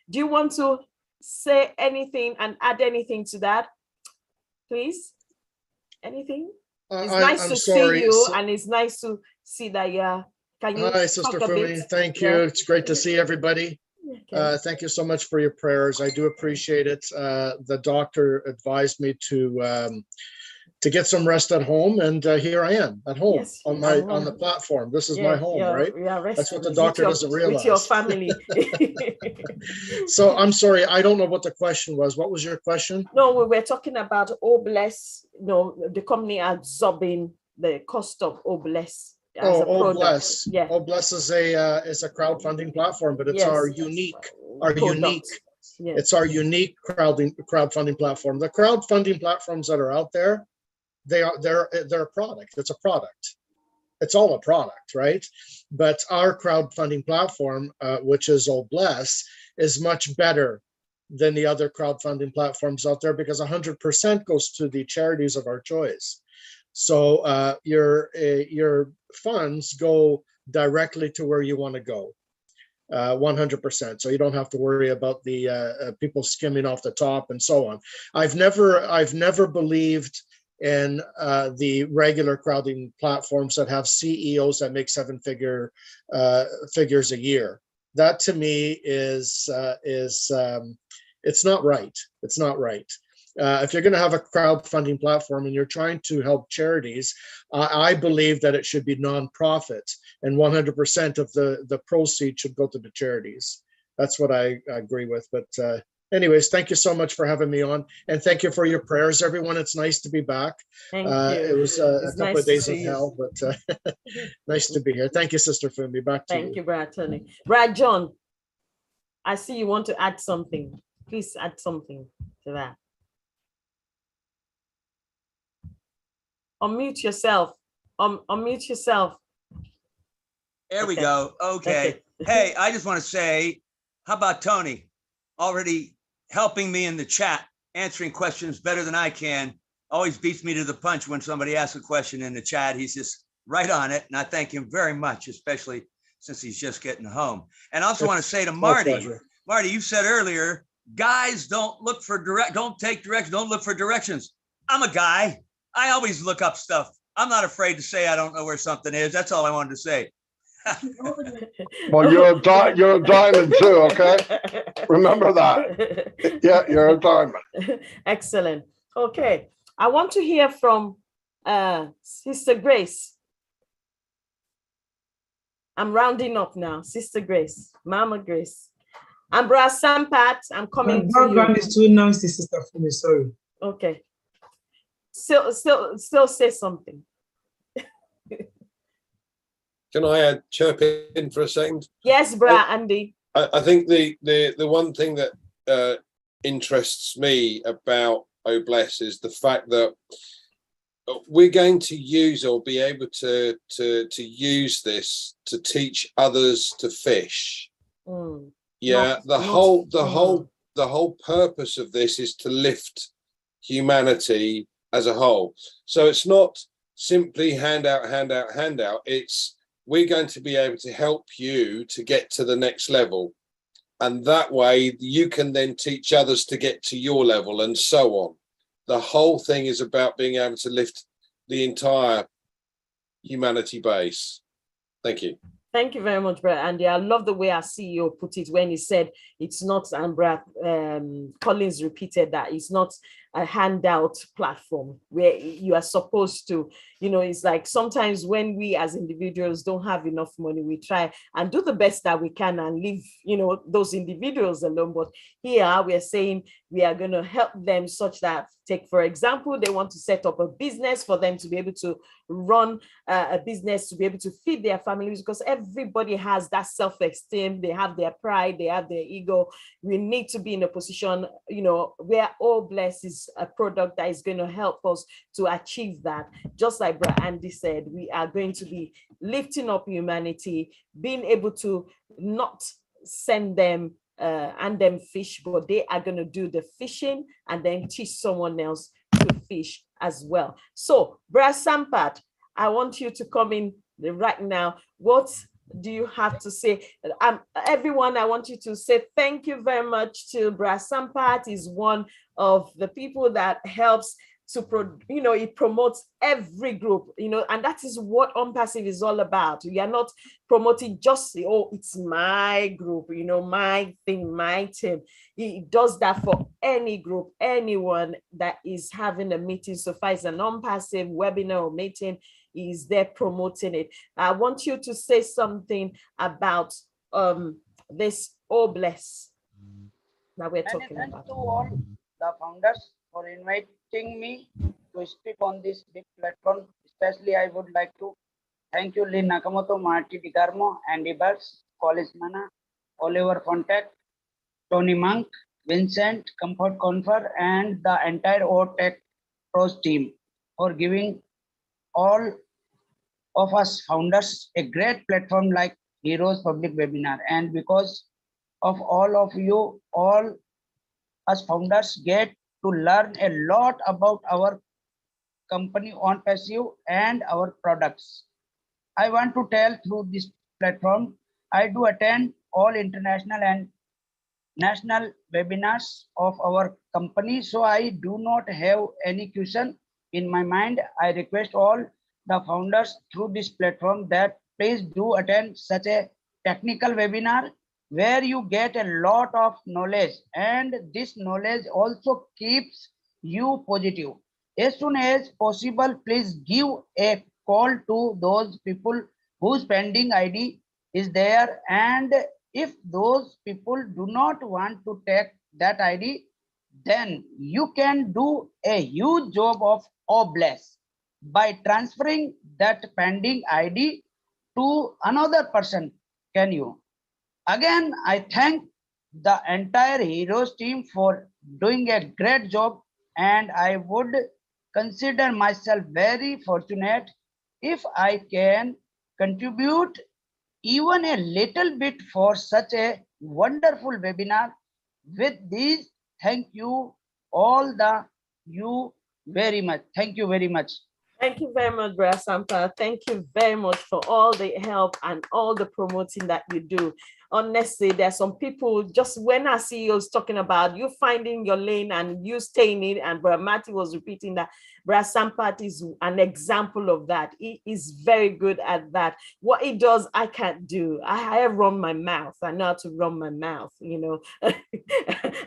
Do you want to say anything and add anything to that, please? Anything? It's nice to see you, and it's nice to see that can you Hi, Sister Fumi. Thank you. It's great to see everybody. Okay. Thank you so much for your prayers. I do appreciate it. The doctor advised me to get some rest at home, and here I am at home, yes, on the platform. This is my home, right? That's what the doctor doesn't realize. With your family. So I'm sorry, I don't know what the question was. What was your question? No, we were talking about Obless, the company absorbing the cost of Obless. Obless. Yeah. Obless is a crowdfunding platform, but it's our unique. Yes. It's our unique crowdfunding platform. The crowdfunding platforms that are out there, they're a product. It's a product. It's all a product, right? But our crowdfunding platform, which is Obless, is much better than the other crowdfunding platforms out there because 100% goes to the charities of our choice. So your funds go directly to where you want to go. 100%. So you don't have to worry about the people skimming off the top and so on. I've never believed in the regular crowding platforms that have CEOs that make figures a year. That to me is it's not right. It's not right. If you're going to have a crowdfunding platform and you're trying to help charities, I believe that it should be nonprofit, and 100% of the proceeds should go to the charities. That's what I agree with. But anyways, thank you so much for having me on, and thank you for your prayers, everyone. It's nice to be back. Thank you. It was a couple of days of hell, but nice to be here. Thank you, Sister Fumi. Back to you. Thank you, Brad Tony. Brad John, I see you want to add something. Please add something to that. Unmute yourself. Unmute yourself. There we go. Okay. Hey, I just want to say, how about Tony already helping me in the chat, answering questions better than I can. Always beats me to the punch when somebody asks a question in the chat. He's just right on it. And I thank him very much, especially since he's just getting home. And I also want to say to Marty, Marty, you said earlier, guys don't look for don't take directions, don't look for directions. I'm a guy. I always look up stuff. I'm not afraid to say I don't know where something is. That's all I wanted to say. Well, you're a diamond too, okay? Remember that. Yeah, you're a diamond. Excellent. Okay. I want to hear from Sister Grace. I'm rounding up now. Sister Grace, Mama Grace. And Brother Sampat, I'm coming to you. My background is too noisy, Sister Fumi, sorry. Okay. Still say something. Can I chirp in for a second? Yes, Brad Andy. I think the one thing that interests me about OBLESS is the fact that we're going to use or be able to use this to teach others to fish. Yeah, the whole purpose of this is to lift humanity as a whole. So it's not simply handout. It's we're going to be able to help you to get to the next level. And that way you can then teach others to get to your level and so on. The whole thing is about being able to lift the entire humanity base. Thank you. Thank you very much, Brad Andy. I love the way our CEO put it when he said it's not, and Brad Collins repeated that, it's not a handout platform where you are supposed to, you know, it's like sometimes when we as individuals don't have enough money, we try and do the best that we can and leave, you know, those individuals alone. But here we are saying we are going to help them such that, take for example, they want to set up a business for them to be able to run a business, to be able to feed their families, because everybody has that self-esteem, they have their pride, they have their ego. We need to be in a position, you know, where OBLESS is a product that is going to help us to achieve that. Just like Brad Andy said, we are going to be lifting up humanity, being able to not send them and them fish, but they are going to do the fishing and then teach someone else to fish as well. So Brad Sampat, I want you to come in right now. What do you have to say? Everyone, I want you to say thank you very much to Brad Sampat. He's one of the people that helps to, you know, it promotes every group, you know, and that is what ONPASSIVE is all about. We are not promoting just, oh, it's my group, you know, my thing, my team. He does that for any group, anyone that is having a meeting. So far as an ONPASSIVE webinar or meeting, is there promoting it. I want you to say something about this OBLESS that we're talking about. To all the founders for inviting me to speak on this big platform. Especially, I would like to thank you, Lynn Nakamoto, Marty DiCarmo, Andy Burks, College Mana, Oliver Fontac, Tony Monk, Vincent, Comfort Confer, and the entire OTech Pros team for giving all of us founders a great platform like Heroes Public Webinar. And because of all of you, all us founders get to learn a lot about our company ONPASSIVE and our products. I want to tell through this platform, I do attend all international and national webinars of our company. So I do not have any question in my mind. I request all the founders through this platform that please do attend such a technical webinar where you get a lot of knowledge, and this knowledge also keeps you positive. As soon as possible, please give a call to those people whose pending ID is there, and if those people do not want to take that ID, then you can do a huge job of OBLESS by transferring that pending ID to another person. Can you? Again, I thank the entire Heroes team for doing a great job, and I would consider myself very fortunate if I can contribute even a little bit for such a wonderful webinar. With these, thank you all you very much. Thank you very much. Thank you very much, Brad Sampa. Thank you very much for all the help and all the promoting that you do. Honestly, there's some people, just when our CEO is talking about you finding your lane and you staying in, and Brad Matty was repeating that, Brad Sampat is an example of that. He is very good at that. What he does, I can't do. I run my mouth. I know how to run my mouth, you know,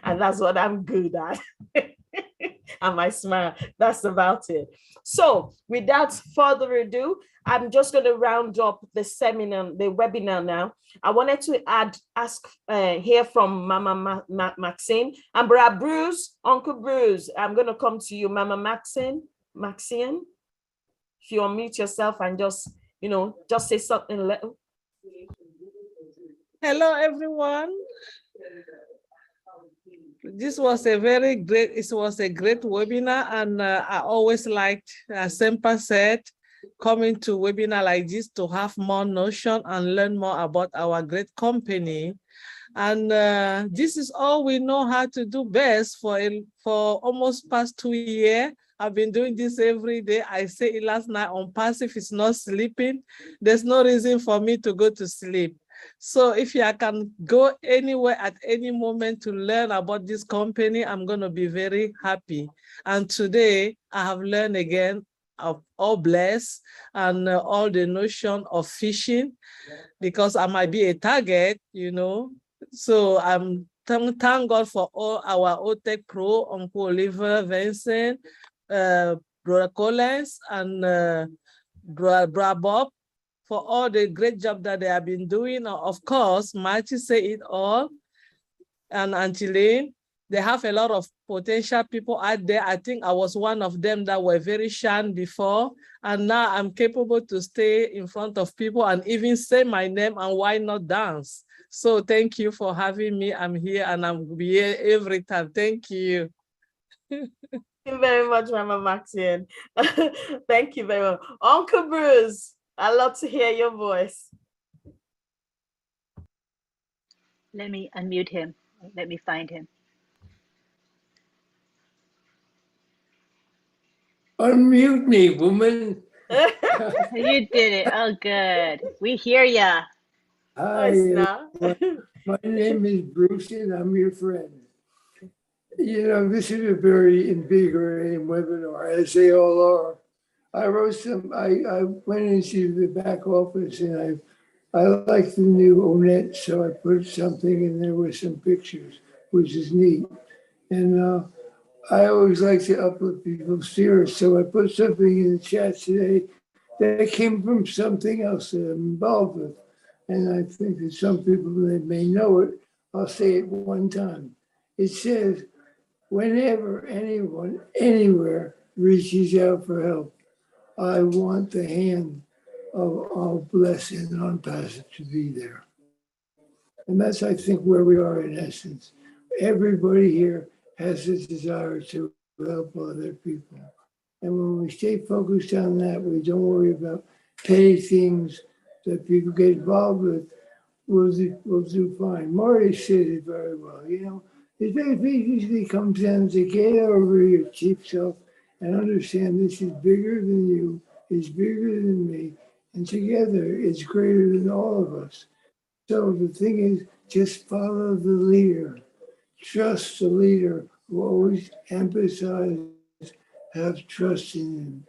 and that's what I'm good at. And my smile, that's about it. So without further ado, I'm just going to round up the seminar, the webinar now. I wanted to hear from Mama Maxine and Brad Bruce, Uncle Bruce. I'm going to come to you, Mama Maxine. If you unmute yourself and just, you know, just say something little. Hello, everyone. this was a great webinar, and I always liked, as Sempa said, coming to webinar like this to have more notion and learn more about our great company. And this is all we know how to do best for almost past 2 years. I've been doing this every day. I say it last night, ONPASSIVE is not sleeping. There's no reason for me to go to sleep. So if I can go anywhere at any moment to learn about this company, I'm going to be very happy. And today I have learned again of all bless and all the notion of fishing, because I might be a target, you know. So I'm thank God for all our OTech Pro, Uncle Oliver, Vincent, Brother Collins, and Brother Bob, for all the great job that they have been doing. Of course, Marty say it all, and Auntie Lane. They have a lot of potential people out there. I think I was one of them that were very shy before, and now I'm capable to stay in front of people and even say my name, and why not dance? So thank you for having me. I'm here and I'm here every time. Thank you. Thank you very much, Mama Maxine. Thank you very much. Uncle Bruce, I love to hear your voice. Let me unmute him. Let me find him. Unmute me, woman. You did it. Oh, good. We hear ya. Hi, my name is Bruce and I'm your friend. You know, this is a very invigorating webinar, as they all are. I went into the back office and I like the new Onet, so I put something in there with some pictures, which is neat. And I always like to uplift people's spirits, so I put something in the chat today that came from something else that I'm involved with. And I think that some people that may know it, I'll say it one time. It says, whenever anyone, anywhere reaches out for help, I want the hand of all blessed and ONPASSIVE to be there. And that's, I think, where we are in essence. Everybody here has a desire to help other people. And when we stay focused on that, we don't worry about petty things that people get involved with, we'll do fine. Marty said it very well, you know. It basically comes down to get over your cheap self and understand this is bigger than you, it's bigger than me, and together it's greater than all of us. So the thing is, just follow the leader. Trust the leader who always emphasizes have trust in him,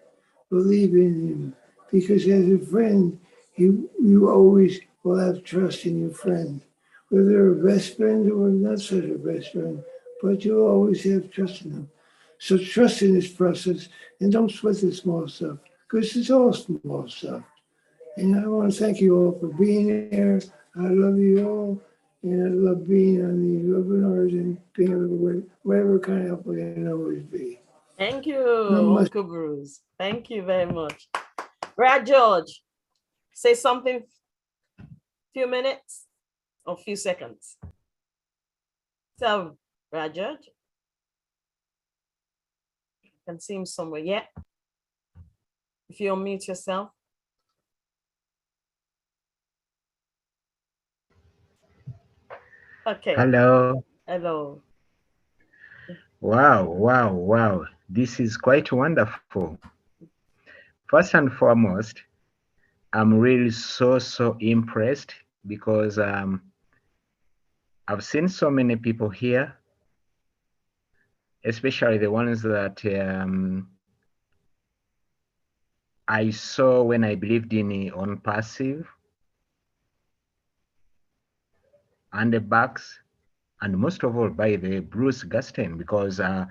believe in him, because as a friend, you always will have trust in your friend, whether they're a best friend or not such a best friend, but you'll always have trust in them. So trust in this process and don't sweat the small stuff, because it's all small stuff. And I want to thank you all for being here. I love you all. And I love being on these webinars and being able to whatever kind of help I can always be. Thank you, Uncle Bruce. Thank you very much. Brad George, say something, few minutes or few seconds. So, Brad George, you can see him somewhere. Yeah. If you unmute yourself. Okay. Hello. Hello. Wow. This is quite wonderful. First and foremost, I'm really so impressed because I've seen so many people here, especially the ones that I saw when I believed in ONPASSIVE and the Bucks, and most of all by the Bruce Gaston, because I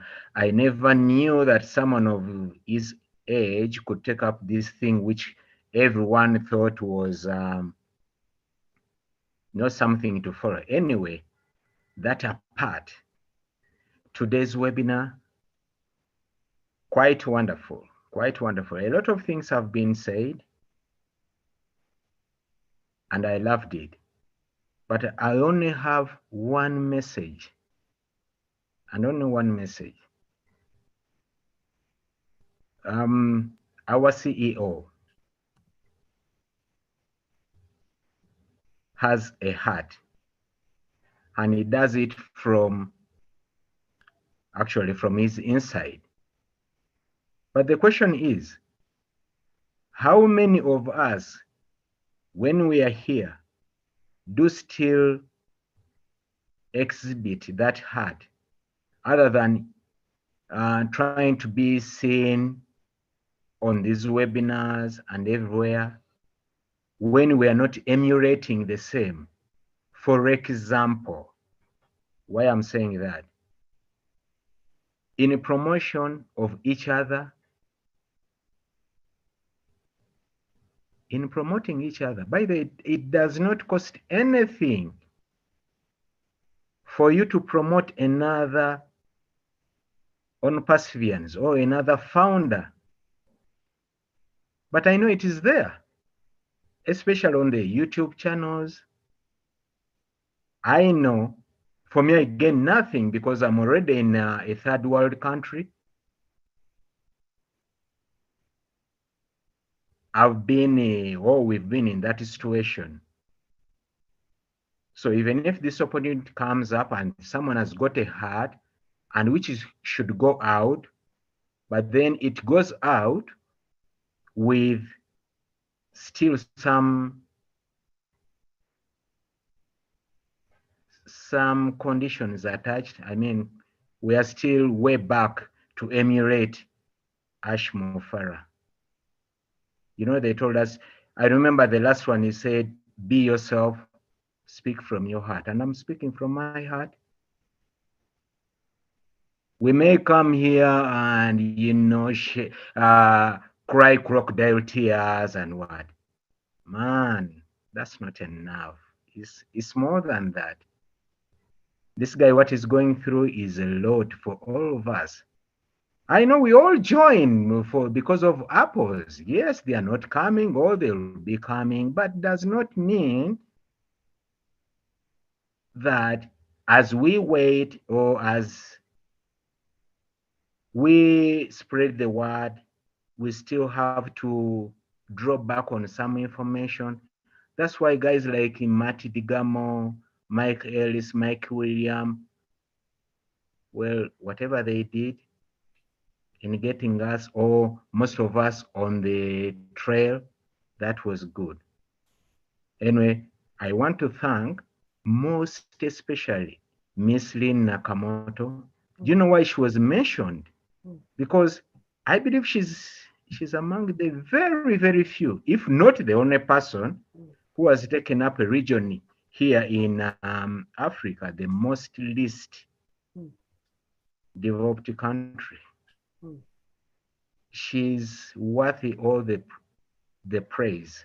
never knew that someone of his age could take up this thing which everyone thought was not something to follow. Anyway, that apart, today's webinar, quite wonderful. A lot of things have been said, and I loved it. But I only have one message and only one message. Our CEO has a heart, and he does it actually from his inside. But the question is, how many of us, when we are here, do still exhibit that heart, other than trying to be seen on these webinars and everywhere, when we are not emulating the same? For example, why I'm saying that, in a promotion of each other, in promoting each other, by the way, it does not cost anything for you to promote another ONPASSIVIans or another founder. But I know it is there, especially on the YouTube channels. I know, for me, I gain nothing because I'm already in a third world country. We've been in that situation. So even if this opportunity comes up and someone has got a heart and should go out, but then it goes out with still some conditions attached. I mean, we are still way back to emulate Ashmo Farah. You know, they told us, I remember the last one, he said, be yourself, speak from your heart. And I'm speaking from my heart. We may come here and, you know, cry crocodile tears and what? Man, that's not enough. It's more than that. This guy, what he's going through is a lot for all of us. I know we all join because of apples. Yes, they are not coming or they'll be coming, but does not mean that as we wait or as we spread the word, we still have to drop back on some information. That's why guys like Marty Digamo, Mike Ellis, Mike William, well, whatever they did in getting us, or most of us, on the trail, that was good. Anyway, I want to thank most especially Miss Lynn Nakamoto. Do you know why she was mentioned? Because I believe she's among the very, very few, if not the only person, who has taken up a region here in Africa, the most least developed country. She's worthy all the praise.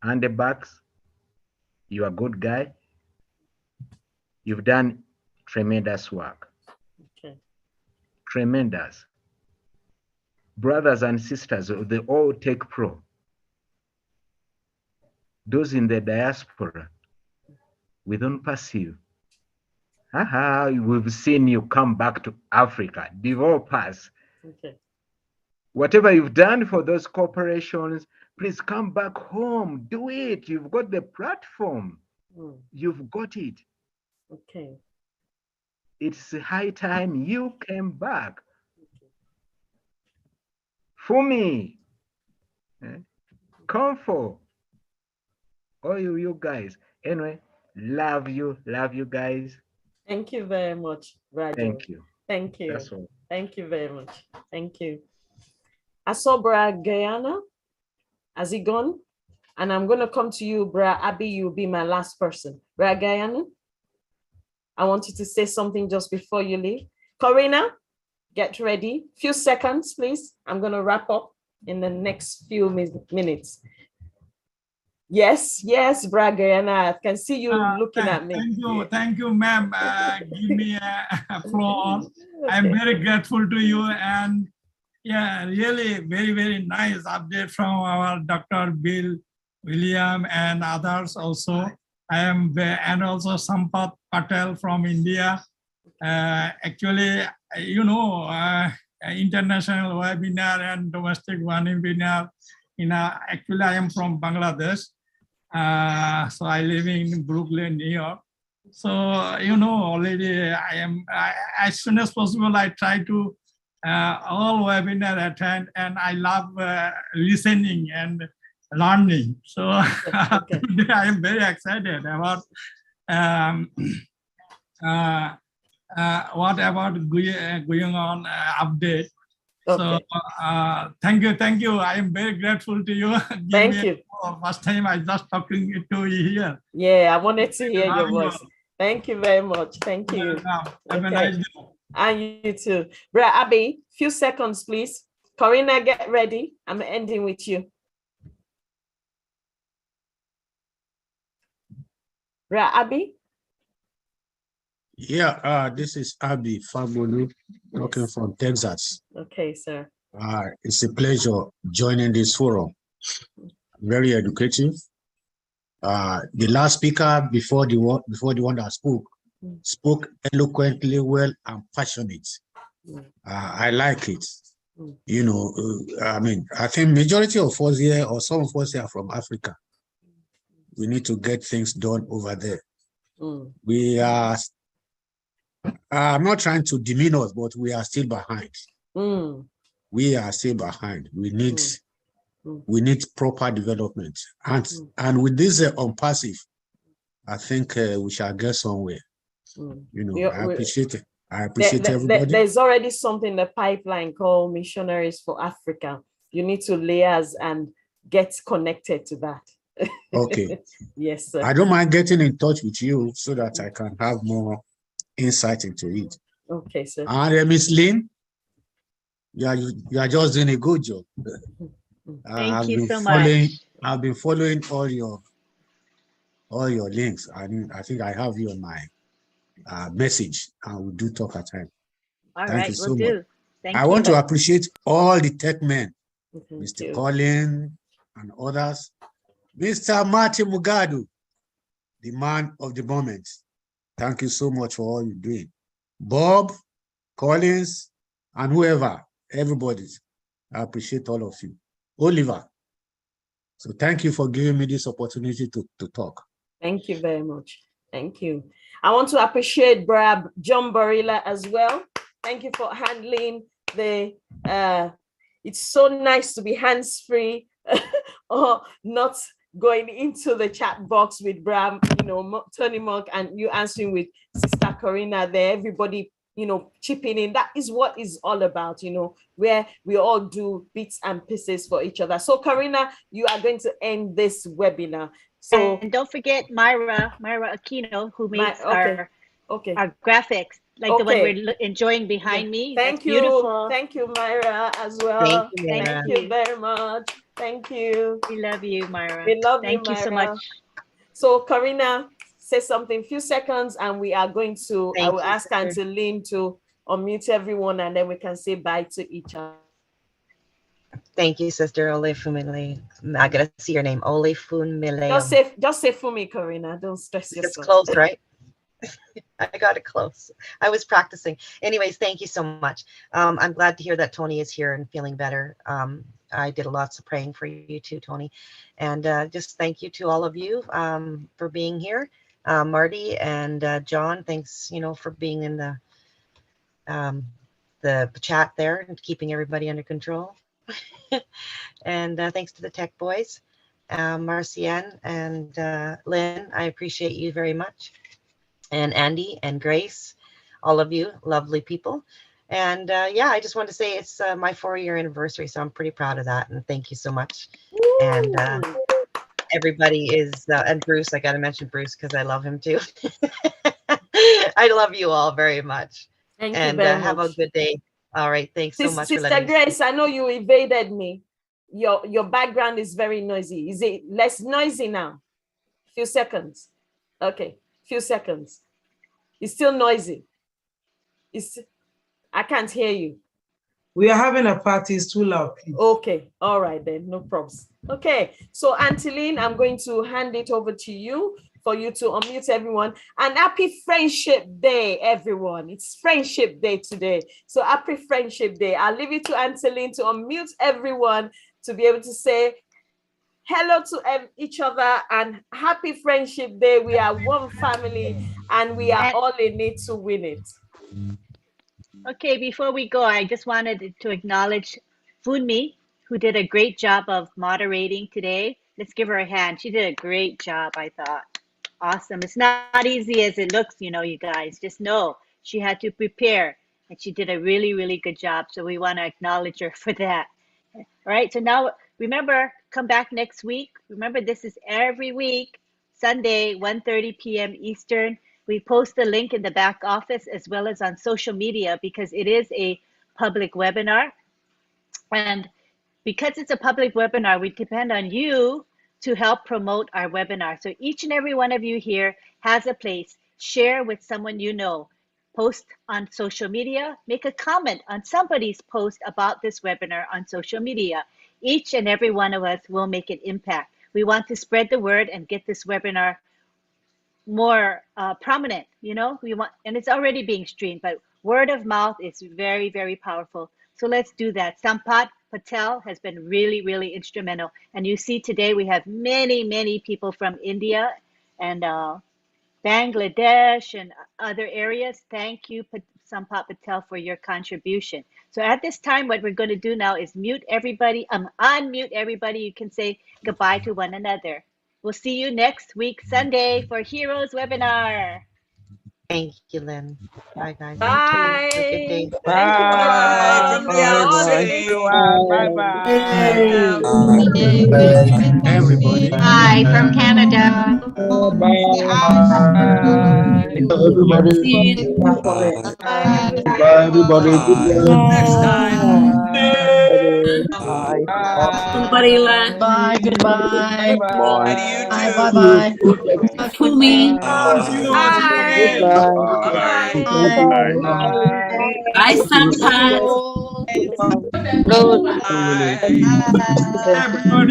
And the Bucks, you're a good guy. You've done tremendous work. Okay. Tremendous. Brothers and sisters, they all take pro. Those in the diaspora, with ONPASSIVE. We've seen you come back to Africa, develop us. Okay. Whatever you've done for those corporations, please come back home. Do it. You've got the platform. You've got it. Okay. It's high time you came back. For me, comfort. All you guys. Anyway, love you guys. Thank you very much, Raju. Thank you. Thank you. That's all. Thank you very much. Thank you. I saw Bra Guyana. Has he gone? And I'm going to come to you, Bra Abby. You'll be my last person. Bra Guyana, I want you to say something just before you leave. Corina, get ready. Few seconds, please. I'm going to wrap up in the next few minutes. Yes, Bra Guyana. I can see you looking at me. Thank you, ma'am. Give me a floor. Okay. I'm very grateful to you, and yeah, really very, very nice update from our Dr. Bill, William, and others also. I am, and also Sampath Patel from India. Actually, you know, international webinar and domestic webinar. Actually, I am from Bangladesh. So I live in Brooklyn, New York. So, you know, already as soon as possible, I try to all webinar attend, and I love listening and learning. So today I am very excited about what about going on update. So thank you. I am very grateful to you. Thank you. First time I just talking to you here. Yeah, I wanted to hear your voice. Thank you very much. Thank you. Have a nice day. And you too. Bra Abby, few seconds, please. Corina, get ready. I'm ending with you. Bra Abby? Yeah, this is Abby Fabolu, talking from Texas. Okay, sir. It's a pleasure joining this forum. Very educative. The last speaker before the one that spoke eloquently, well, and passionate. I like it. You know, I mean, I think majority of us here, or some of us here, are from Africa. We need to get things done over there. We are. I'm not trying to demean us, but we are still behind. We are still behind. We need proper development, and with this ONPASSIVE, I think we shall get somewhere. You know, I appreciate it. I appreciate everybody. There's already something in the pipeline called Missionaries for Africa. You need to liaise and get connected to that. Okay. Yes, sir. I don't mind getting in touch with you so that I can have more insight into it. Okay, sir. And Miss Lynn, you are just doing a good job. Thank you so much. I've been following all your links. I think I have you on my message, and we'll do talk at time. Thank you so much. I want to appreciate all the tech men, Mr. Colin and others. Mr. Martin Mugadu, the man of the moment. Thank you so much for all you're doing. Bob, Collins, and whoever, everybody. I appreciate all of you. Oliver. So thank you for giving me this opportunity to talk. Thank you very much. Thank you. I want to appreciate Brad John Barilla as well. Thank you for handling the, it's so nice to be hands-free or not going into the chat box with Bram, you know, Tony Monk, and you answering with Sister Corina there, everybody, you know, chipping in. That is what is all about, you know, where we all do bits and pieces for each other. So Corina, you are going to end this webinar. So and don't forget Myra Aquino, who makes our graphics, like the one we're enjoying behind me. Thank you. Beautiful. Thank you, Myra, as well. Thank you very much. Thank you. We love you, Myra. We love Thank you so much. So Corina, say something, few seconds, and we are going to, I will ask Auntie Lynn to unmute everyone, and then we can say bye to each other. Thank you, Sister Olefumile. I gotta see your name, Olefumile. Just say Fumi, Corina. Don't stress yourself. It's close, right? I got it close. I was practicing. Anyways, thank you so much. I'm glad to hear that Tony is here and feeling better. I did lots of praying for you too, Tony. And just thank you to all of you for being here. Marty and John, thanks, you know, for being in the chat there and keeping everybody under control. And thanks to the tech boys, Marcianne and Lynn, I appreciate you very much. And Andy and Grace, all of you lovely people. And yeah, I just want to say it's my 4-year anniversary, so I'm pretty proud of that. And thank you so much. Woo! And everybody is, and Bruce, I got to mention Bruce because I love him too. I love you all very much. Thank you very much. Have a good day. All right, thanks so much. Sister Grace, I know you evaded me. Your background is very noisy. Is it less noisy now? Few seconds. Okay, few seconds. It's still noisy. I can't hear you. We are having a party, it's too loud. Please. Okay, all right then, no problems. Okay, so Auntie Lynn, I'm going to hand it over to you for you to unmute everyone. And happy Friendship Day, everyone. It's Friendship Day today. So happy Friendship Day. I'll leave it to Anteline to unmute everyone to be able to say hello to each other and happy Friendship Day. We are one family and we are all in it to win it. Okay, before we go, I just wanted to acknowledge Funmi, who did a great job of moderating today. Let's give her a hand. She did a great job, I thought. Awesome. It's not easy as it looks, you know, you guys. Just know she had to prepare and she did a really, really good job. So we want to acknowledge her for that. All right. So now remember, come back next week. Remember, this is every week, Sunday, 1:30 p.m. Eastern. We post the link in the back office as well as on social media because it is a public webinar. And because it's a public webinar, we depend on you to help promote our webinar. So each and every one of you here has a place. Share with someone you know. Post on social media. Make a comment on somebody's post about this webinar on social media. Each and every one of us will make an impact. We want to spread the word and get this webinar more prominent, you know, we want, and it's already being streamed, but word of mouth is very, very powerful. So let's do that. Sampat Patel has been really, really instrumental. And you see today we have many, many people from India and Bangladesh and other areas. Thank you, Sampat Patel, for your contribution. So at this time, what we're going to do now is mute everybody, unmute everybody. You can say goodbye to one another. We'll see you next week, Sunday, for Heroes Webinar. Thank you, Lynn. Bye, guys. Bye. Thank you. Have a good day. Thank you, Bye from the everyone. everyone. Bye bye. Everybody. Bye from Canada. Everybody. See you. Bye, everybody. Next time. Bye. Somebody let. Bye, goodbye. Bye to you Bye, too. bye, bye. Fumi. See you all Bye. today. Bye. Bye, Sampa. Bye. Everybody.